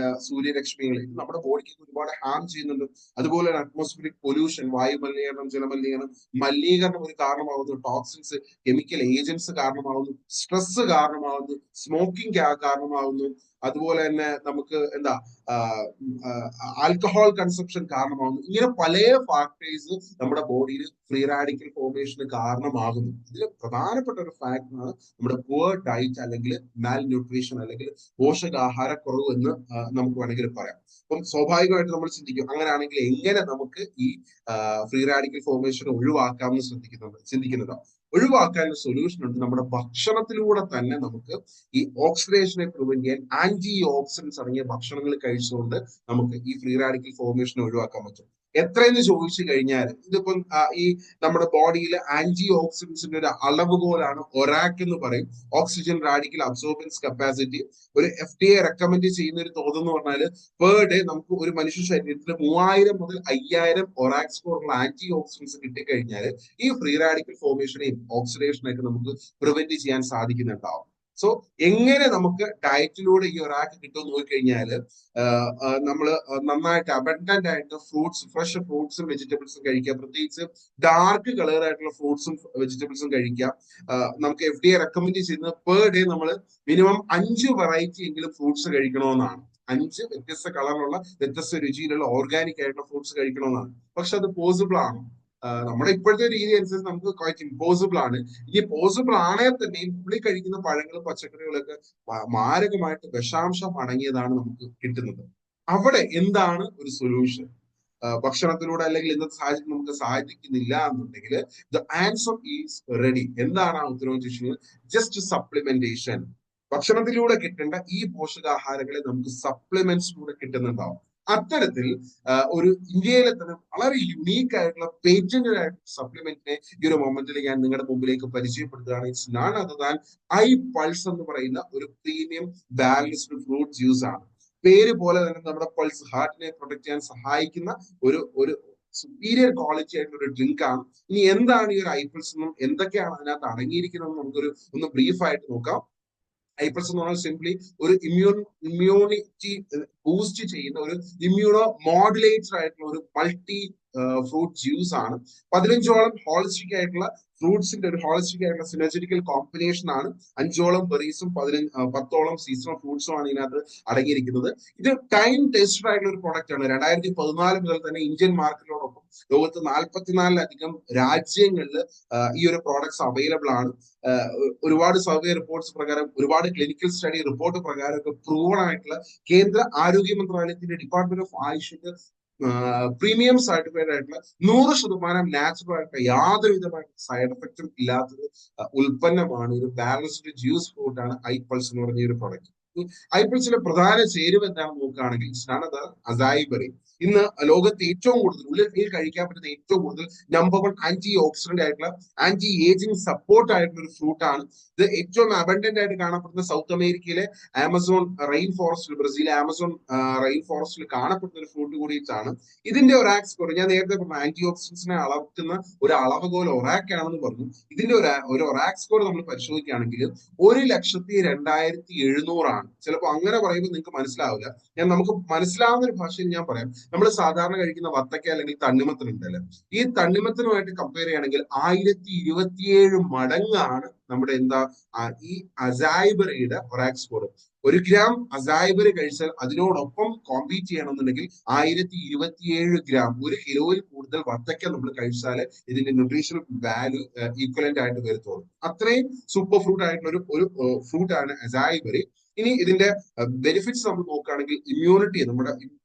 സൂര്യരശ്മികൾ നമ്മുടെ ബോഡിക്ക് ഒരുപാട് ഹാം ചെയ്യുന്നുണ്ട്. അതുപോലെ തന്നെ അറ്റ്മോസ്ഫിയറിക് പൊല്യൂഷൻ, വായു മലിനീകരണം, മലിനീകരണം ഒരു കാരണമാകുന്നു. ടോക്സിൻസ്, കെമിക്കൽ ഏജൻസ് കാരണമാകുന്നു. സ്ട്രെസ് കാരണമാകുന്നു. സ്മോക്കിംഗ് കാരണമാകുന്നു. അതുപോലെ തന്നെ നമുക്ക് ആൽക്കഹോൾ കൺസപ്ഷൻ കാരണമാകുന്നു. ഇങ്ങനെ പല ഫാക്ടേഴ്സ് നമ്മുടെ ബോഡിയിൽ ഫ്രീ റാഡിക്കൽ ഫോർമേഷന് കാരണമാകുന്നു. ഇതിൽ പ്രധാനപ്പെട്ട ഒരു ഫാക്ടറാണ് നമ്മുടെ പുവർ ഡയറ്റ് അല്ലെങ്കിൽ മാൽ ന്യൂട്രീഷൻ അല്ലെങ്കിൽ പോഷകാഹാരക്കുറവ് എന്ന് നമുക്ക് വേണമെങ്കിൽ പറയാം. അപ്പം സ്വാഭാവികമായിട്ട് നമ്മൾ ചിന്തിക്കും, അങ്ങനെയാണെങ്കിൽ എങ്ങനെ നമുക്ക് ഈ ഫ്രീ റാഡിക്കൽ ഫോർമേഷൻ ഒഴിവാക്കാമെന്ന് ചിന്തിക്കുന്നുണ്ടോ? ഒഴിവാക്കാനുള്ള സൊല്യൂഷൻ ഉണ്ട്. നമ്മുടെ ഭക്ഷണത്തിലൂടെ തന്നെ നമുക്ക് ഈ ഓക്സിഡേഷനെ പ്രിവെന്റ് ചെയ്യാൻ ആന്റി ഓക്സിഡൻസ് അടങ്ങിയ ഭക്ഷണങ്ങൾ കഴിച്ചുകൊണ്ട് നമുക്ക് ഈ ഫ്രീ റാഡിക്കൽ ഫോർമേഷൻ ഒഴിവാക്കാൻ പറ്റും. എത്രയെന്ന് ചോദിച്ചു കഴിഞ്ഞാൽ ഇതിപ്പം ഈ നമ്മുടെ ബോഡിയിലെ ആന്റി ഓക്സിഡൻസിന്റെ ഒരു അളവുകോലാണ് ഒറാക് എന്ന് പറയും. Oxygen radical absorbents capacity. ഒരു FDA റെക്കമെൻഡ് ചെയ്യുന്ന ഒരു തോതെന്ന് പറഞ്ഞാൽ പെർ ഡേ നമുക്ക് ഒരു മനുഷ്യ ശരീരത്തിൽ 3000 മുതൽ 5000 ഒറാക് സ്കോറുള്ള ആന്റി ഓക്സിഡൻസ് കിട്ടിക്കഴിഞ്ഞാൽ ഈ ഫ്രീ റാഡിക്കൽ ഫോർമേഷനെയും ഓക്സിഡേഷനെയൊക്കെ നമുക്ക് പ്രിവെന്റ് ചെയ്യാൻ സാധിക്കുന്നുണ്ടാവും. സോ എങ്ങനെ നമുക്ക് ഡയറ്റിലൂടെ ഈ ഒറാക്ക് കിട്ടുമെന്ന് നോക്കിക്കഴിഞ്ഞാൽ നമ്മൾ നന്നായിട്ട് അബണ്ടന്റ് ആയിട്ട് ഫ്രൂട്ട്സ്, ഫ്രഷ് ഫ്രൂട്ട്സും വെജിറ്റബിൾസും കഴിക്കുക. പ്രത്യേകിച്ച് ഡാർക്ക് കളർ ആയിട്ടുള്ള ഫ്രൂട്ട്സും വെജിറ്റബിൾസും കഴിക്കാം. നമുക്ക് FDA റെക്കമെൻഡ് ചെയ്യുന്നത് പെർ ഡേ നമ്മൾ മിനിമം 5 വെറൈറ്റി എങ്കിലും ഫ്രൂട്ട്സ് കഴിക്കണമെന്നാണ്. 5 വ്യത്യസ്ത കളറിലുള്ള വ്യത്യസ്ത രുചിയിലുള്ള ഓർഗാനിക് ആയിട്ടുള്ള ഫ്രൂട്ട്സ് കഴിക്കണമെന്നാണ്. പക്ഷെ അത് പോസിബിൾ ആണ്? നമ്മുടെ ഇപ്പോഴത്തെ രീതി അനുസരിച്ച് നമുക്ക് ക്വൈറ്റ് ഇമ്പോസിബിൾ ആണ്. ഇനി പോസിബിൾ ആണേ തന്നെയും പുള്ളി കഴിക്കുന്ന പഴങ്ങളും പച്ചക്കറികളൊക്കെ മാരകമായിട്ട് വിഷാംശം അടങ്ങിയതാണ് നമുക്ക് കിട്ടുന്നത്. അവിടെ എന്താണ് ഒരു സൊല്യൂഷൻ? ഭക്ഷണത്തിലൂടെ അല്ലെങ്കിൽ ഇന്നത്തെ സാഹചര്യം നമുക്ക് സാധിക്കുന്നില്ല എന്നുണ്ടെങ്കിൽ ദ ആൻസർ ഈസ് റെഡി. എന്താണ് ആ ഉത്തരവ് ചോദിച്ചാൽ ജസ്റ്റ് സപ്ലിമെന്റേഷൻ. ഭക്ഷണത്തിലൂടെ കിട്ടേണ്ട ഈ പോഷകാഹാരങ്ങളെ നമുക്ക് സപ്ലിമെന്റ്സിലൂടെ കിട്ടുന്നുണ്ടാവും. അത്തരത്തിൽ ഒരു ഇന്ത്യയിലെ തന്നെ വളരെ യുണീക്ക് ആയിട്ടുള്ള പേറ്റന്റഡ് ആയിട്ടുള്ള സപ്ലിമെന്റിനെ ഈ ഒരു മൊമെന്റിൽ ഞാൻ നിങ്ങളുടെ മുമ്പിലേക്ക് പരിചയപ്പെടുത്തുകയാണ്. It's none other than iPulse എന്ന് പറയുന്ന ഒരു പ്രീമിയം ബാലൻസ്ഡ് ഫ്രൂട്ട് ജ്യൂസ് ആണ്. പേര് പോലെ തന്നെ നമ്മുടെ പൾസ് ഹാർട്ടിനെ പ്രൊട്ടക്ട് ചെയ്യാൻ സഹായിക്കുന്ന ഒരു സുപ്പീരിയർ ക്വാളിറ്റി ആയിട്ടുള്ള ഒരു ഡ്രിങ്ക് ആണ്. ഇനി എന്താണ് ഈ ഒരു ഐപ്പിൾസ് എന്നും എന്തൊക്കെയാണ് അതിനകത്ത് അടങ്ങിയിരിക്കുന്നത് ഒന്ന് ബ്രീഫ് ആയിട്ട് നോക്കാം. ഐപ്പിൾസ് എന്ന് പറഞ്ഞാൽ സിംപ്ലി ഒരു ഇമ്മ്യൂണിറ്റി ബൂസ്റ്റ് ചെയ്യുന്ന ഒരു ഇമ്മ്യൂണോ മോഡുലേറ്റർ ആയിട്ടുള്ള ഒരു മൾട്ടി ഫ്രൂട്ട് ജ്യൂസ് ആണ്. 15ഓളം ഹോളിസ്റ്റിക് ആയിട്ടുള്ള ഫ്രൂട്ട്സിന്റെ ഒരു ഹോളിസ്റ്റിക് ആയിട്ടുള്ള സിനർജറ്റിക്കൽ കോമ്പിനേഷൻ ആണ്. 5ഓളം ബെറീസും 10ഓളം സീസണൽ ഫ്രൂട്ട്സും ആണ് ഇതിനകത്ത് അടങ്ങിയിരിക്കുന്നത്. ഇത് ടൈം ടെസ്റ്റഡ് ആയിട്ടുള്ള ഒരു പ്രോഡക്റ്റ് ആണ്. 2014 മുതൽ തന്നെ ഇന്ത്യൻ മാർക്കറ്റിനോടൊപ്പം ലോകത്ത് 44ലധികം രാജ്യങ്ങളിൽ ഈ ഒരു പ്രോഡക്ട്സ് അവൈലബിൾ ആണ്. ഒരുപാട് സർവേ റിപ്പോർട്ട്സ് പ്രകാരം, ഒരുപാട് ക്ലിനിക്കൽ സ്റ്റഡി റിപ്പോർട്ട് പ്രകാരം ഒക്കെ പ്രൂവൺ ആയിട്ടുള്ള കേന്ദ്ര ആരോഗ്യ മന്ത്രാലയത്തിന്റെ ഡിപ്പാർട്ട്മെന്റ് ഓഫ് ആയുഷിന്റെ പ്രീമിയം സർട്ടിഫൈഡ് ആയിട്ടുള്ള 100% നാച്ചുറൽ ആയിട്ടുള്ള യാതൊരു വിധമായിട്ടുള്ള സൈഡ് എഫക്റ്റും ഇല്ലാത്തൊരു ഉൽപ്പന്നമാണ്, ഒരു ബാലൻസ്ഡ് ജ്യൂസ് ഫ്രൂട്ട് ആണ് ഐപ്പൾസ് എന്ന് പറഞ്ഞ ഒരു പ്രോഡക്റ്റ്. ഐപ്പിൾസിലെ പ്രധാന ചേരുവ എന്താണെന്ന് നോക്കുകയാണെങ്കിൽ അസൈബറി. ഇന്ന് ലോകത്ത് ഏറ്റവും കൂടുതൽ ഉള്ളിൽ കഴിക്കാൻ പറ്റുന്ന ഏറ്റവും കൂടുതൽ നമ്പർ 1 ആന്റി ഓക്സിഡന്റ് ആയിട്ടുള്ള ആന്റി ഏജിങ് സപ്പോർട്ട് ആയിട്ടുള്ള ഒരു ഫ്രൂട്ട് ആണ്. ഇത് ഏറ്റവും അബണ്ടന്റ് ആയിട്ട് കാണപ്പെടുന്ന സൗത്ത് അമേരിക്കയിലെ ആമസോൺ റെയിൻ ഫോറസ്റ്റിൽ, ബ്രസീലിലെ ആമസോൺ റെയിൻ ഫോറസ്റ്റിൽ കാണപ്പെടുന്ന ഒരു ഫ്രൂട്ട് കൂടിയിട്ടാണ്. ഇതിന്റെ ഒറാക് സ്കോർ ഞാൻ നേരത്തെ പറഞ്ഞു, ആന്റി ഓക്സിഡൻസിനെ അളക്കുന്ന ഒരു അളവുകോൽ ഒറാക് ആണെന്ന് പറഞ്ഞു. ഇതിന്റെ ഒരു ഒറാക് സ്കോർ നമ്മൾ പരിശോധിക്കുകയാണെങ്കിൽ 1,02,700 ആണ്. ചിലപ്പോൾ അങ്ങനെ പറയുമ്പോൾ നിങ്ങൾക്ക് മനസ്സിലാവില്ല. നമുക്ക് മനസ്സിലാവുന്ന ഒരു ഭാഷയിൽ ഞാൻ പറയാം. നമ്മൾ സാധാരണ കഴിക്കുന്ന വത്തക്ക അല്ലെങ്കിൽ തണ്ണിമത്തൻ ഉണ്ടല്ലോ, ഈ തണ്ണിമത്തനുമായിട്ട് കമ്പയർ ചെയ്യുകയാണെങ്കിൽ 1027 മടങ്ങാണ് നമ്മുടെ ഈ അസൈബറിയുടെ ഒറാക് സ്കോർ. 1 ഗ്രാം അസൈബറി കഴിച്ചാൽ അതിനോടൊപ്പം കോമ്പീറ്റ് ചെയ്യണമെന്നുണ്ടെങ്കിൽ 1027 ഗ്രാം, 1 കിലോയിൽ കൂടുതൽ വത്തക്ക നമ്മൾ കഴിച്ചാൽ ഇതിന്റെ ന്യൂട്രീഷണൽ വാല്യൂ ഈക്വലന്റ് ആയിട്ട് വരുത്തുള്ളൂ. അത്രയും സൂപ്പർ ഫ്രൂട്ട് ആയിട്ടുള്ള ഒരു ഫ്രൂട്ട് ആണ് അസൈബറി. ഇനി ഇതിന്റെ ബെനിഫിറ്റ്സ് നമ്മൾ നോക്കുകയാണെങ്കിൽ ഇമ്മ്യൂണിറ്റി,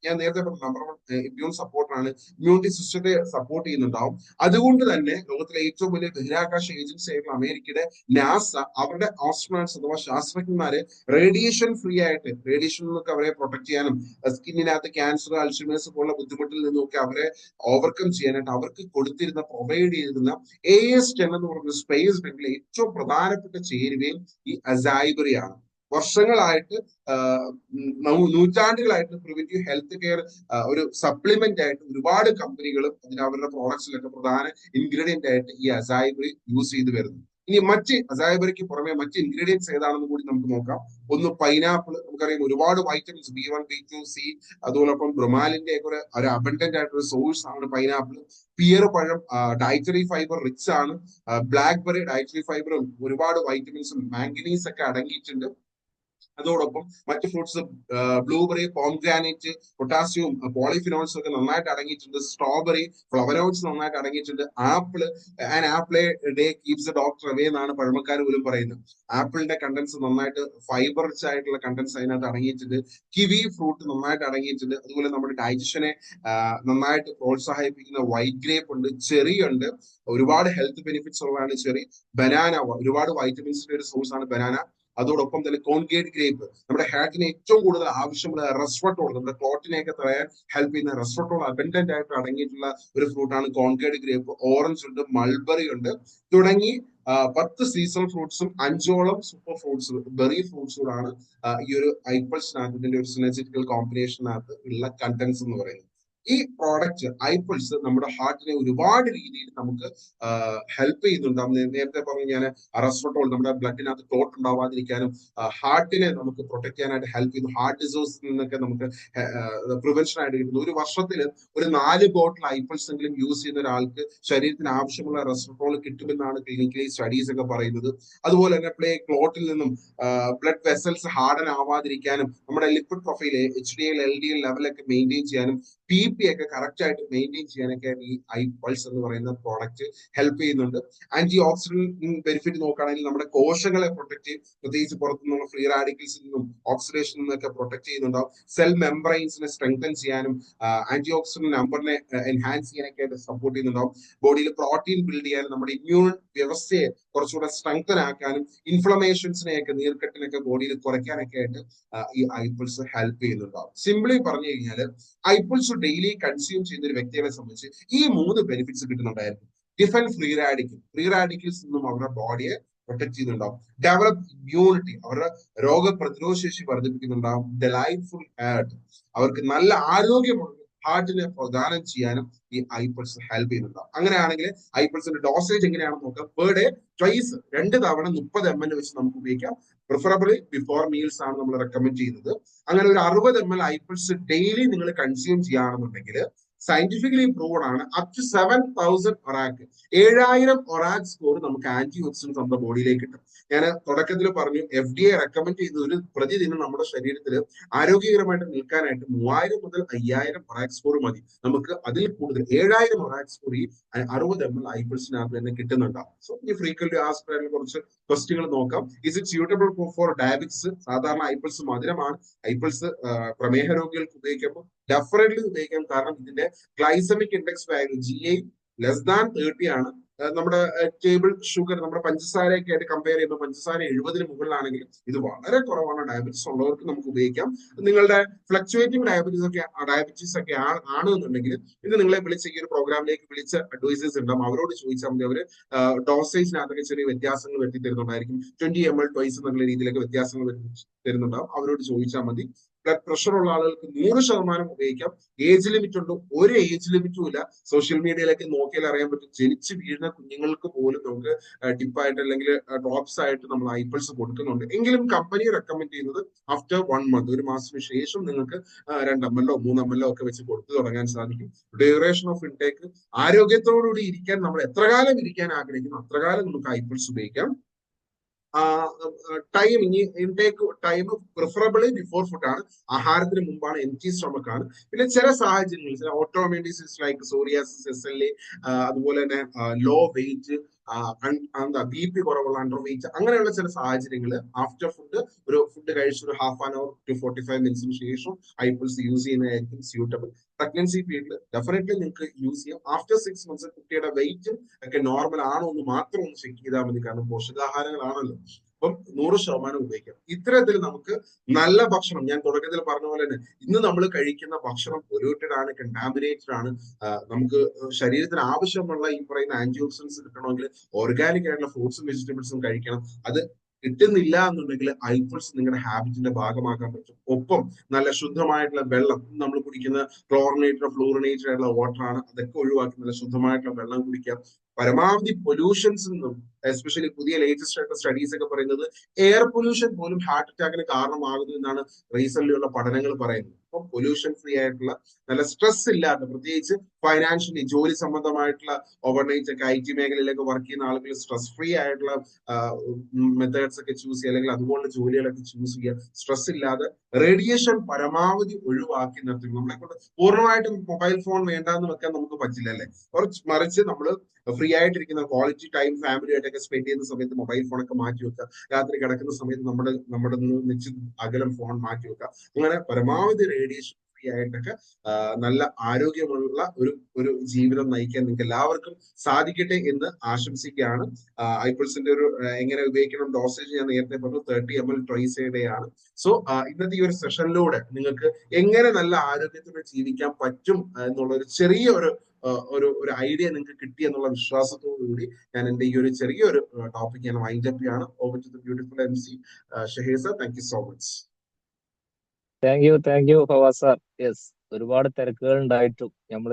ഞാൻ നേരത്തെ പറഞ്ഞ നമ്പർ 1 ഇമ്മ്യൂൺ സപ്പോർട്ടാണ്, ഇമ്മ്യൂണിറ്റി സിസ്റ്റത്തെ സപ്പോർട്ട് ചെയ്യുന്നുണ്ടാവും. അതുകൊണ്ട് തന്നെ ലോകത്തിലെ ഏറ്റവും വലിയ ബഹിരാകാശ ഏജൻസി ആയിട്ടുള്ള അമേരിക്കയുടെ നാസ അവരുടെ ആസ്ട്രോണട്സ് അഥവാ ശാസ്ത്രജ്ഞന്മാരെ റേഡിയേഷൻ ഫ്രീ ആയിട്ട്, റേഡിയേഷൻ നിന്നൊക്കെ അവരെ പ്രൊട്ടക്ട് ചെയ്യാനും സ്കിന്നിനകത്ത് ക്യാൻസർ, അൾഷിമേഴ്സ് പോലുള്ള ബുദ്ധിമുട്ടിൽ നിന്നൊക്കെ അവരെ ഓവർകം ചെയ്യാനായിട്ട് അവർക്ക് പ്രൊവൈഡ് ചെയ്തിരുന്ന AS10 എന്ന് പറയുന്ന സ്പേസ് ഡ്രിങ്കിലെ ഏറ്റവും പ്രധാനപ്പെട്ട ചേരുവയും ഈ അസൈബറിയാണ്. വർഷങ്ങളായിട്ട്, നൂറ്റാണ്ടുകളായിട്ട് പ്രിവെന്റീവ് ഹെൽത്ത് കെയർ ഒരു സപ്ലിമെന്റ് ആയിട്ട് ഒരുപാട് കമ്പനികളും അവരുടെ പ്രോഡക്ട്സിലൊക്കെ പ്രധാന ഇൻഗ്രീഡിയന്റ് ആയിട്ട് ഈ അസൈബറി യൂസ് ചെയ്ത് വരുന്നു. ഇനി അസൈബറിക്ക് പുറമെ മറ്റ് ഇൻഗ്രീഡിയൻസ് ഏതാണെന്ന് കൂടി നമുക്ക് നോക്കാം. ഒന്ന് പൈനാപ്പിൾ, നമുക്കറിയാം ഒരുപാട് വൈറ്റമിൻസ് B1, B2, C, അതോടൊപ്പം ബ്രൊമാലിന്റെ ഒക്കെ ഒരു അബണ്ടന്റ് ആയിട്ടുള്ള സോഴ്സ് ആണ് പൈനാപ്പിൾ. പിയർ പഴം ഡയറ്ററി ഫൈബർ റിച്ച് ആണ്. ബ്ലാക്ക്ബെറി ഡയറ്ററി ഫൈബറും ഒരുപാട് വൈറ്റമിൻസും മാംഗനീസ് ഒക്കെ അടങ്ങിയിട്ടുണ്ട്. അതോടൊപ്പം മറ്റ് ഫ്രൂട്ട്സ് ബ്ലൂബെറി, പോംഗ്രാനൈറ്റ്, പൊട്ടാസ്യവും പോളിഫിനോൾസും ഒക്കെ നന്നായിട്ട് അടങ്ങിയിട്ടുണ്ട്. സ്ട്രോബെറി, ഫ്ലവനോയിഡ്സ് നന്നായിട്ട് അടങ്ങിയിട്ടുണ്ട്. Apple day keeps A doctor away എന്നാണ് പഴമക്കാർ പോലും പറയുന്നത്. ആപ്പിളിന്റെ കണ്ടൻസ് നന്നായിട്ട് ഫൈബർ റിച്ച് ആയിട്ടുള്ള കണ്ടൻസ് അതിനകത്ത് അടങ്ങിയിട്ടുണ്ട്. കിവി ഫ്രൂട്ട് നന്നായിട്ട് അടങ്ങിയിട്ടുണ്ട്. അതുപോലെ നമ്മുടെ ഡൈജഷനെ നന്നായിട്ട് പ്രോത്സാഹിപ്പിക്കുന്ന വൈറ്റ് ഗ്രേപ്പ് ഉണ്ട്. ചെറി ഉണ്ട്, ഒരുപാട് ഹെൽത്ത് ബെനിഫിറ്റ്സ് ഉള്ളതാണ് ചെറി. ബനാന, ഒരുപാട് വൈറ്റമിൻസിന്റെ ഒരു സോഴ്സ് ആണ് ബനാന. അതോടൊപ്പം തന്നെ കോൺഗേറ്റ് ഗ്രേപ്പ്, നമ്മുടെ ഹാർട്ടിന് ഏറ്റവും കൂടുതൽ ആവശ്യമുള്ള റെസ്വെറോൾ, നമ്മുടെ ക്ലോട്ടിനെയൊക്കെ തടയാൻ ഹെൽപ്പ് ചെയ്യുന്ന റെസ്വെറോൾ അബൻഡന്റ് ആയിട്ട് അടങ്ങിയിട്ടുള്ള ഒരു ഫ്രൂട്ടാണ് കോൺഗേറ്റ് ഗ്രേപ്പ്. ഓറഞ്ച് ഉണ്ട്, മൾബറി ഉണ്ട്, തുടങ്ങി 10 സീസണൽ ഫ്രൂട്ട്സും 5ഓളം സൂപ്പർ ഫ്രൂട്ട്സ്, ബെറി ഫ്രൂട്ട്സുകളാണ് ഈ ഒരു ഐപ്പിൾസിനകത്ത്, ഇതിന്റെ ഒരു സിനർജറ്റിക്കൽ കോമ്പിനേഷനകത്ത് ഉള്ള കണ്ടൻസ് എന്ന് പറയുന്നത്. ഈ പ്രോഡക്റ്റ് ഐപ്പിൾസ് നമ്മുടെ ഹാർട്ടിനെ ഒരുപാട് രീതിയിൽ നമുക്ക് ഹെൽപ്പ് ചെയ്യുന്നുണ്ടാവും. നേരത്തെ പറഞ്ഞു ഞാൻ, റെസ്വെറോൾ നമ്മുടെ ബ്ലഡിനകത്ത് ക്ലോട്ട് ഉണ്ടാവാതിരിക്കാനും ഹാർട്ടിനെ നമുക്ക് പ്രൊട്ടക്ട് ചെയ്യാനായിട്ട് ഹെൽപ്പ് ചെയ്യുന്നു. ഹാർട്ട് ഡിസോഴ്സിൽ നിന്നൊക്കെ നമുക്ക് പ്രിവെൻഷൻ ആയിട്ട് കിട്ടുന്നു. ഒരു വർഷത്തിൽ ഒരു 4 ബോട്ടിൽ ഐപ്പിൾസ് എങ്കിലും യൂസ് ചെയ്യുന്ന ഒരാൾക്ക് ശരീരത്തിന് ആവശ്യമുള്ള റെസ്വെറോൾ കിട്ടുമെന്നാണ് ക്ലിനിക്കലി സ്റ്റഡീസ് ഒക്കെ പറയുന്നത്. അതുപോലെ തന്നെ ക്ലോട്ടിൽ നിന്നും ബ്ലഡ് വെസൽസ് ഹാർഡൻ ആവാതിരിക്കാനും നമ്മുടെ ലിപ്പിഡ് പ്രൊഫൈൽ HDL LDL ലെവലൊക്കെ മെയിൻറ്റെയിൻ ചെയ്യാനും BP ഒക്കെ കറക്റ്റ് ആയിട്ട് മെയിൻറ്റെയിൻ ചെയ്യാനൊക്കെ ഈ iPulse എന്ന് പറയുന്ന പ്രോഡക്റ്റ് ഹെൽപ്പ് ചെയ്യുന്നുണ്ട്. ആന്റി ഓക്സിഡന്റ് ബെനിഫിറ്റ് നോക്കുകയാണെങ്കിൽ നമ്മുടെ കോശങ്ങളെ പ്രൊട്ടക്ട് ചെയ്യും, പ്രത്യേകിച്ച് പുറത്തുനിന്നുള്ള ഫ്രീ റാഡിക്കൽസിൽ നിന്നും ഓക്സിഡേഷനിൽ നിന്നൊക്കെ പ്രൊട്ടക്ട് ചെയ്യുന്നുണ്ടാവും. സെൽ മെംബ്രെയിൻസിനെ സ്ട്രെങ്തൻ ചെയ്യാനും ആന്റി ഓക്സിഡന്റ് നമ്പറിനെ എൻഹാൻസ് ചെയ്യാനൊക്കെ ആയിട്ട് സപ്പോർട്ട് ചെയ്യുന്നുണ്ടാവും. ബോഡിയിൽ പ്രോട്ടീൻ ബിൽഡ് ചെയ്യാനും നമ്മുടെ ഇമ്മ്യൂൺ വ്യവസ്ഥയെ കുറച്ചുകൂടെ സ്ട്രെങ്തൻ ആക്കാനും ഇൻഫ്ലമേഷൻസിനെയൊക്കെ നീർക്കെട്ടിനൊക്കെ ബോഡിയിൽ കുറയ്ക്കാനൊക്കെ ആയിട്ട് ഈ iPulse ഹെൽപ്പ് ചെയ്യുന്നുണ്ടാവും. സിംപ്ലി പറഞ്ഞു കഴിഞ്ഞാൽ iPulse ഡെയിലി കൺസ്യൂം ചെയ്യുന്ന ഒരു വ്യക്തികളെ സംബന്ധിച്ച് ഈ 3 ബെനിഫിറ്റ്സ് കിട്ടുന്നുണ്ടായിരുന്നു. ഡിഫൻഡ് ഫ്രീ റാഡിക്കൽസ് നിന്നും അവരുടെ ബോഡിയെ പ്രൊട്ടക്ട് ചെയ്യുന്നുണ്ടാവും. ഡെവലപ്പ് ഇമ്മ്യൂണിറ്റി, അവരുടെ രോഗപ്രതിരോധ ശേഷി വർദ്ധിപ്പിക്കുന്നുണ്ടാവും. ഡെലൈറ്റ്ഫുൾ ഹാർട്ട്, അവർക്ക് നല്ല ആരോഗ്യമുള്ള ഹാർട്ടിനെ പ്രദാനം ചെയ്യാനും ഈ iPulse ഹെൽപ്പ് ചെയ്യുന്നുണ്ടാവും. അങ്ങനെയാണെങ്കിൽ iPulseന്റെ ഡോസേജ് എങ്ങനെയാണെന്ന് നോക്കാം. പെർ ഡേ ട്വൈസ് 2 തവണ 30 ml വെച്ച് നമുക്ക് ഉപയോഗിക്കാം. പ്രിഫറബിളി ബിഫോർ മീൽസ് ആണ് നമ്മൾ റെക്കമെൻഡ് ചെയ്യുന്നത്. അങ്ങനെ ഒരു 60 ml iPulse ഡെയിലി നിങ്ങൾ കൺസ്യൂം ചെയ്യുകയാണെന്നുണ്ടെങ്കിൽ സയന്റിഫിക്കലി പ്രൂവൺ ആണ് up to 7000 ORAC 7000 ORAC score നമുക്ക് ആന്റി ഓക്സിഡൻസ് നമ്മുടെ ബോഡിയിലേക്ക് കിട്ടും. ഞാൻ തുടക്കത്തിൽ പറഞ്ഞു FDA റെക്കമെൻഡ് ചെയ്യുന്ന ഒരു പ്രതിദിനം നമ്മുടെ ശരീരത്തിൽ ആരോഗ്യകരമായിട്ട് നിൽക്കാനായിട്ട് 3000 മുതൽ 5000 ഒറാക്ക് സ്കോർ മതി. നമുക്ക് അതിൽ കൂടുതൽ 7000 ഒറാക്ക് സ്കോർ ഈ 60 ml iPulseനകത്ത് തന്നെ കിട്ടുന്നുണ്ടാവും. സോ ഈ ഫ്രീക്വന്റ് ആസ്ക്ഡ് ആയിട്ടുള്ള കുറച്ച് ക്വസ്റ്റ്യങ്ങൾ നോക്കാം. Is it suitable for diabetics? സാധാരണ iPulse മധുരമാണ്. iPulse പ്രമേഹ രോഗികൾക്ക് ഉപയോഗിക്കുമ്പോൾ ഡെഫിനറ്റ്ലി ഉപയോഗിക്കാം. കാരണം ഇതിന്റെ glycaemic index value GI less than 30 ആണ്. നമ്മുടെ ടേബിൾ ഷുഗർ, നമ്മുടെ പഞ്ചസാരയൊക്കെ ആയിട്ട് കമ്പയർ ചെയ്യുമ്പോൾ പഞ്ചസാര 70 മുകളിലാണെങ്കിൽ ഇത് വളരെ കുറവാണ്. ഡയബറ്റീസ് ഉള്ളവർക്ക് നമുക്ക് ഉപയോഗിക്കാം. നിങ്ങളുടെ ഫ്ലക്ച്വേറ്റിംഗ് ഡയബറ്റീസ് ഒക്കെ ആണെന്നുണ്ടെങ്കിൽ ഇത് നിങ്ങളെ വിളിച്ച് ഈ ഒരു പ്രോഗ്രാമിലേക്ക് വിളിച്ച അഡ്വൈസേഴ്സ് ഉണ്ടാവും. അവരോട് ചോദിച്ചാൽ മതി. അവര് ഡോസേജിനകത്തൊക്കെ ചെറിയ വ്യത്യാസങ്ങൾ വരുത്തി തരുന്നുണ്ടായിരിക്കും. 20 ml ട്വൈസ് എന്നുള്ള രീതിയിലൊക്കെ വ്യത്യാസങ്ങൾ തരുന്നുണ്ടാവും. അവരോട് ചോദിച്ചാൽ മതി. ബ്ലഡ് പ്രഷർ ഉള്ള ആളുകൾക്ക് 100% ഉപയോഗിക്കാം. ഏജ് ലിമിറ്റ് ഉണ്ട്? ഒരു ഏജ് ലിമിറ്റും ഇല്ല. സോഷ്യൽ മീഡിയയിലൊക്കെ നോക്കിയാൽ അറിയാൻ പറ്റും, ജനിച്ച് വീഴുന്ന കുഞ്ഞുങ്ങൾക്ക് പോലും നമുക്ക് ടിപ്പായിട്ട് അല്ലെങ്കിൽ ഡ്രോപ്സ് ആയിട്ട് നമ്മൾ iPulse കൊടുക്കുന്നുണ്ട്. എങ്കിലും കമ്പനി റെക്കമെൻഡ് ചെയ്യുന്നത് ആഫ്റ്റർ 1 month, ഒരു മാസത്തിന് ശേഷം നിങ്ങൾക്ക് 2 ml 3 ml ഒക്കെ വെച്ച് കൊടുത്തു തുടങ്ങാൻ സാധിക്കും. ഡ്യൂറേഷൻ ഓഫ് ഇൻടേക്ക്, ആരോഗ്യത്തോടുകൂടി ഇരിക്കാൻ നമ്മൾ എത്ര കാലം ഇരിക്കാൻ ആഗ്രഹിക്കുന്നു അത്ര കാലം നമുക്ക് iPulse ഉപയോഗിക്കാം. ടൈം, ഇനി intake time preferably before food ആണ്, ആഹാരത്തിന് മുമ്പാണ്, എംപ്റ്റി സ്റ്റൊമക്ക് ആണ്. പിന്നെ ചില സാഹചര്യങ്ങളിൽ ചില autoimmune disease like psoriasis, SLA, അതുപോലെ തന്നെ ലോ വെയിറ്റ്, BP കുറവുള്ള അണ്ടർ വെയിറ്റ്, അങ്ങനെയുള്ള ചില സാഹചര്യങ്ങൾ ആഫ്റ്റർ ഫുഡ് കഴിച്ച് ഒരു 1/2 hour to 45 minutes ശേഷം iPulse യൂസ് ചെയ്യുന്നതായിരിക്കും സ്യൂട്ടബിൾ. പ്രഗ്നൻസി പീരീഡിൽ ഡെഫിനറ്റ്ലി നിങ്ങൾക്ക് യൂസ് ചെയ്യാം. ആഫ്റ്റർ 6 months കുട്ടിയുടെ വെയിറ്റും ഒക്കെ നോർമൽ ആണോ എന്ന് മാത്രം ഒന്ന് ചെക്ക് ചെയ്താൽ മതി. കാരണം പോഷകാഹാരങ്ങളാണല്ലോ. അപ്പം 100% ഉപയോഗിക്കാം. ഇത്തരത്തിൽ നമുക്ക് നല്ല ഭക്ഷണം, ഞാൻ തുടക്കത്തിൽ പറഞ്ഞ പോലെ തന്നെ ഇന്ന് നമ്മൾ കഴിക്കുന്ന ഭക്ഷണം പൊല്യൂട്ടഡ് ആണ്, കണ്ടാമിനേറ്റഡ് ആണ്. നമുക്ക് ശരീരത്തിന് ആവശ്യമുള്ള ഈ പറയുന്ന ആന്റി ഓക്സിഡൻസ് കിട്ടണമെങ്കിൽ ഓർഗാനിക് ആയിട്ടുള്ള ഫ്രൂട്ട്സും വെജിറ്റബിൾസും കഴിക്കണം. അത് കിട്ടുന്നില്ല എന്നുണ്ടെങ്കിൽ iPulse നിങ്ങളുടെ ഹാബിറ്റിന്റെ ഭാഗമാക്കാൻ പറ്റും. ഒപ്പം നല്ല ശുദ്ധമായിട്ടുള്ള വെള്ളം, നമ്മൾ കുടിക്കുന്ന ക്ലോറിനേറ്റഡ് ഫ്ലൂറിനേറ്റഡ് ആയിട്ടുള്ള വാട്ടർ ആണ്, അതൊക്കെ ഒഴിവാക്കി നല്ല ശുദ്ധമായിട്ടുള്ള വെള്ളം കുടിക്കാം. പരമാവധി പൊല്യൂഷൻസ് നിന്നും, എസ്പെഷ്യലി പുതിയ ലേറ്റസ്റ്റ് ആയിട്ടുള്ള സ്റ്റഡീസ് ഒക്കെ പറയുന്നത് എയർ പൊല്യൂഷൻ പോലും ഹാർട്ട് അറ്റാക്കിന് കാരണമാകുന്നു എന്നാണ് റീസെന്റ് ഉള്ള പഠനങ്ങൾ പറയുന്നത്. അപ്പം പൊല്യൂഷൻ ഫ്രീ ആയിട്ടുള്ള, നല്ല സ്ട്രെസ് ഇല്ലാത്ത, പ്രത്യേകിച്ച് ഫൈനാൻഷ്യലി ജോലി സംബന്ധമായിട്ടുള്ള ഓവർനൈറ്റ് ഒക്കെ IT മേഖലയിലൊക്കെ വർക്ക് ചെയ്യുന്ന ആളുകൾ സ്ട്രെസ് ഫ്രീ ആയിട്ടുള്ള മെത്തേഡ്സ് ഒക്കെ ചൂസ് ചെയ്യുക, അല്ലെങ്കിൽ അതുപോലുള്ള ജോലികളൊക്കെ ചൂസ് ചെയ്യുക. സ്ട്രെസ് ഇല്ലാതെ റേഡിയേഷൻ പരമാവധി ഒഴിവാക്കി നിർത്തുക. നമ്മളെ കൊണ്ട് പൂർണ്ണമായിട്ടും മൊബൈൽ ഫോൺ വേണ്ടാന്ന് വെക്കാൻ നമുക്ക് പറ്റില്ല അല്ലേ. മറിച്ച് നമ്മൾ ഫ്രീ ആയിട്ടിരിക്കുന്ന ക്വാളിറ്റി ടൈം ഫാമിലി ആയിട്ടൊക്കെ സ്പെൻഡ് ചെയ്യുന്ന സമയത്ത് മൊബൈൽ ഫോണൊക്കെ മാറ്റി വെക്കുക. രാത്രി കിടക്കുന്ന സമയത്ത് നമ്മുടെ നിശ്ചിത അകലം ഫോൺ മാറ്റി വെക്കുക. അങ്ങനെ പരമാവധി റേഡിയേഷൻ ഫ്രീ ആയിട്ടൊക്കെ നല്ല ആരോഗ്യമുള്ള ഒരു ജീവിതം നയിക്കാൻ നിങ്ങൾക്ക് എല്ലാവർക്കും സാധിക്കട്ടെ എന്ന് ആശംസിക്കുകയാണ്. iPulseന്റെ ഒരു എങ്ങനെ ഉപയോഗിക്കണം ഡോസേജ് ഞാൻ നേരത്തെ പറഞ്ഞു, 30 ml ട്വൈസ് എ ഡേ ആണ്. സോ ഇന്നത്തെ ഈ ഒരു സെഷനിലൂടെ നിങ്ങൾക്ക് എങ്ങനെ നല്ല ആരോഗ്യത്തോടെ ജീവിക്കാൻ പറ്റും എന്നുള്ള ഒരു ചെറിയ ഒരു ഐഡിയ നിങ്ങൾക്ക് കിട്ടി എന്നുള്ള വിശ്വാസത്തോടു കൂടി ഞാൻ എന്റെ ഈ ഒരു ചെറിയൊരു ടോപ്പിക് ഞാൻ വൈൻഡ് അപ്പ് ചെയ്യാണ്. Over to the beautiful MC Shaheer sir. Thank you so much. Thank you Fawaz sir. Yes, ഒരുപാട് തിരക്കുകൾ ഉണ്ടായിട്ടും നമ്മൾ